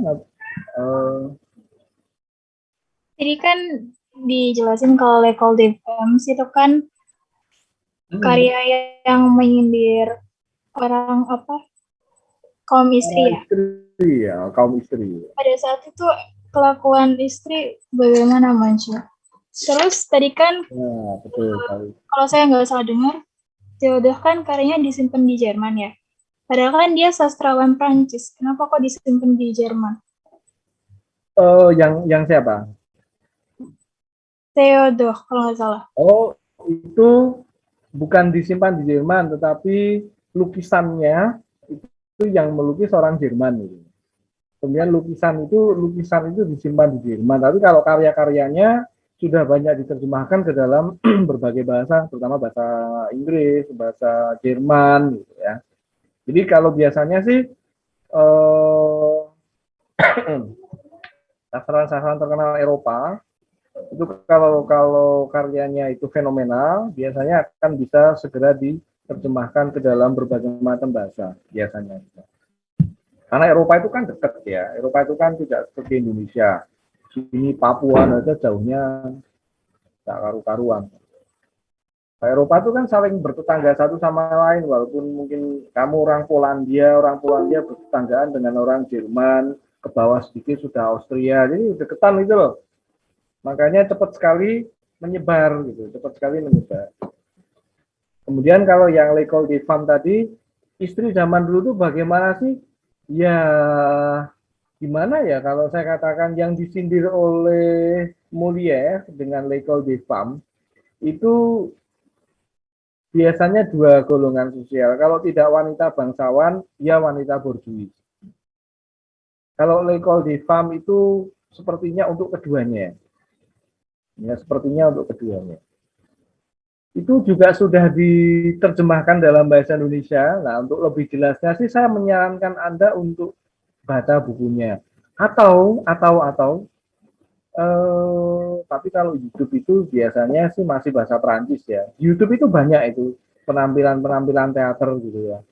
Jadi kan dijelasin kalau L'école des Femmes itu kan karya yang menyindir orang apa? Kaum istri ya. Istri ya, kaum istri. Pada saat itu kelakuan istri bagaimana Mancu? Terus tadi kan betul. Kalau saya nggak salah dengar, Theodore kan karyanya disimpan di Jerman ya. Padahal kan dia sastrawan Prancis. Kenapa kok disimpan di Jerman? Yang siapa? Theodore kalau nggak salah. Oh, itu bukan disimpan di Jerman, tetapi lukisannya itu yang melukis orang Jerman. Gitu. Kemudian lukisan itu disimpan di Jerman. Tapi kalau karya-karyanya sudah banyak diterjemahkan ke dalam berbagai bahasa, terutama bahasa Inggris, bahasa Jerman, gitu ya. Jadi kalau biasanya sih sastrawan-sastrawan terkenal Eropa itu kalau karyanya itu fenomenal, biasanya akan bisa segera diterjemahkan ke dalam berbagai macam bahasa biasanya. Karena Eropa itu kan dekat ya, Eropa itu kan tidak seperti Indonesia. Sini Papua aja jauhnya tak karu-karuan. Eropa itu kan saling bertetangga satu sama lain, walaupun mungkin kamu orang Polandia bertetanggaan dengan orang Jerman, ke bawah sedikit sudah Austria, jadi deketan itu loh. Makanya cepat sekali menyebar gitu, cepat sekali menyebar. Kemudian kalau yang L'école des Femmes tadi, istri zaman dulu tuh bagaimana sih? Ya gimana ya kalau saya katakan yang disindir oleh Molière dengan L'école des Femmes itu biasanya dua golongan sosial. Kalau tidak wanita bangsawan, ya wanita borjuis. Kalau L'école des Femmes itu sepertinya untuk keduanya. Ya, sepertinya untuk keduanya. Itu juga sudah diterjemahkan dalam bahasa Indonesia. Nah, untuk lebih jelasnya sih saya menyarankan Anda untuk baca bukunya. Tapi kalau YouTube itu biasanya sih masih bahasa Perancis ya. YouTube itu banyak itu penampilan teater gitu ya.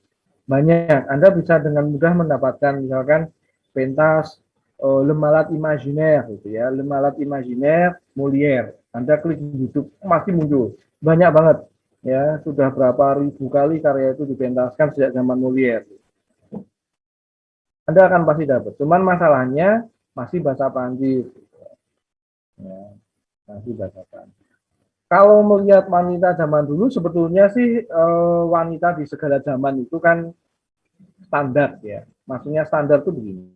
Banyak. Anda bisa dengan mudah mendapatkan misalkan pentas Le Malade Imaginaire gitu ya. Le Malade Imaginaire Molière. Anda klik di YouTube masih muncul. Banyak banget ya. Sudah berapa ribu kali karya itu dipentaskan sejak zaman Molière. Anda akan pasti dapat. Cuman masalahnya masih bahasa Prancis. Ya, masih bahasa Prancis. Kalau melihat wanita zaman dulu, sebetulnya sih wanita di segala zaman itu kan standar ya. Maksudnya standar itu begini.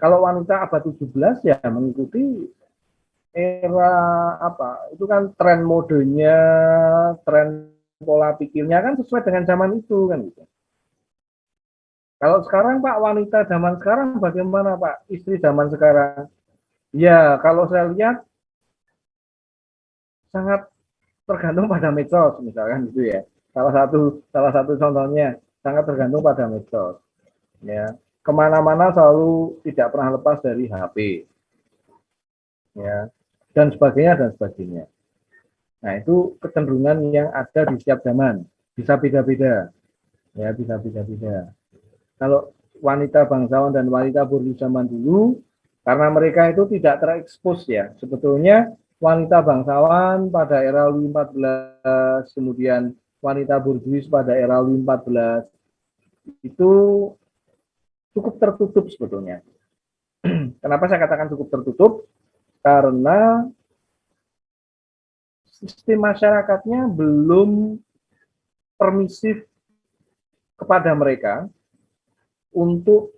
Kalau wanita abad 17 ya mengikuti era apa? Itu kan tren modenya, tren pola pikirnya kan sesuai dengan zaman itu kan gitu. Kalau sekarang Pak, wanita zaman sekarang bagaimana Pak? Istri zaman sekarang? Ya, kalau saya lihat sangat tergantung pada medsos misalkan gitu ya. Salah satu contohnya sangat tergantung pada medsos. Ya, kemana-mana selalu tidak pernah lepas dari HP. Ya, dan sebagainya dan sebagainya. Nah, itu kecenderungan yang ada di setiap zaman. Bisa beda-beda. Ya, bisa beda-beda. Kalau wanita bangsawan dan wanita burju zaman dulu, karena mereka itu tidak terekspos ya. Sebetulnya wanita bangsawan pada era Louis XIV, kemudian wanita burjuis pada era Louis XIV, itu cukup tertutup sebetulnya. Kenapa saya katakan cukup tertutup? Karena sistem masyarakatnya belum permisif kepada mereka untuk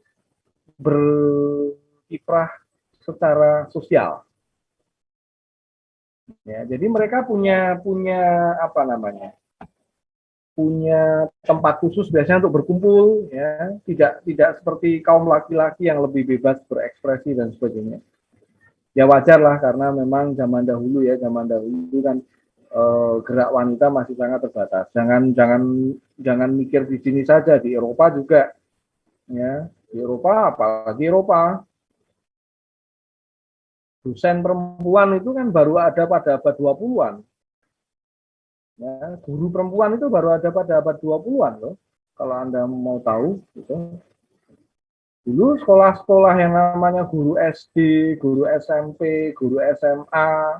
berkiprah secara sosial. Ya, jadi mereka punya apa namanya? Punya tempat khusus biasanya untuk berkumpul, ya, tidak seperti kaum laki-laki yang lebih bebas berekspresi dan sebagainya. Ya wajar lah karena memang zaman dahulu kan gerak wanita masih sangat terbatas. Jangan mikir di sini saja, di Eropa juga, ya, di Eropa apalagi Eropa. Dosen perempuan itu kan baru ada pada abad 20-an. Ya, guru perempuan itu baru ada pada abad 20-an loh. Kalau Anda mau tahu gitu. Dulu sekolah-sekolah yang namanya guru SD, guru SMP, guru SMA,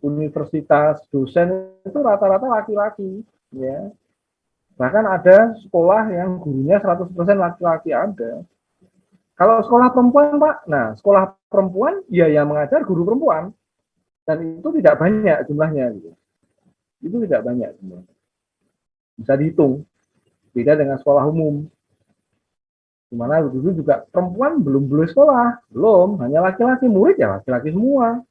universitas, dosen itu rata-rata laki-laki, ya. Bahkan ada sekolah yang gurunya 100% laki-laki ada. Kalau sekolah perempuan, Pak, nah sekolah perempuan ya yang mengajar guru perempuan. Dan itu tidak banyak jumlahnya gitu. Itu tidak banyak jumlahnya. Bisa dihitung. Beda dengan sekolah umum. Dimana dulu juga perempuan belum boleh sekolah, belum, hanya laki-laki, murid ya laki-laki semua.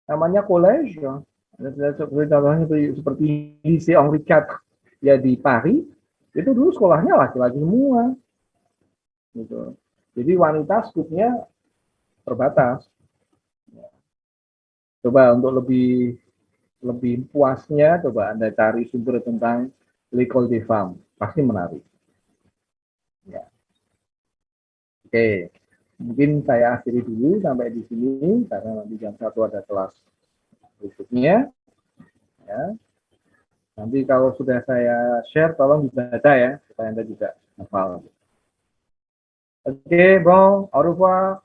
Namanya college, ya. Contohnya seperti Lycée Henri IV ya di Paris, itu dulu sekolahnya laki-laki semua. Gitu. Jadi wanita skupnya terbatas. Coba untuk lebih puasnya, coba Anda cari sumber tentang L'école des femmes, pasti menarik. Ya. Oke, mungkin saya akhiri dulu sampai di sini karena nanti jam 1 ada kelas berikutnya. Ya. Nanti kalau sudah saya share, tolong dibaca ya, supaya Anda juga hafal. Oke, bon, au revoir.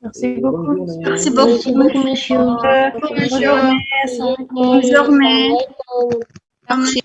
Merci beaucoup. Merci beaucoup, monsieur. Bonne journée. Bonne journée. Merci.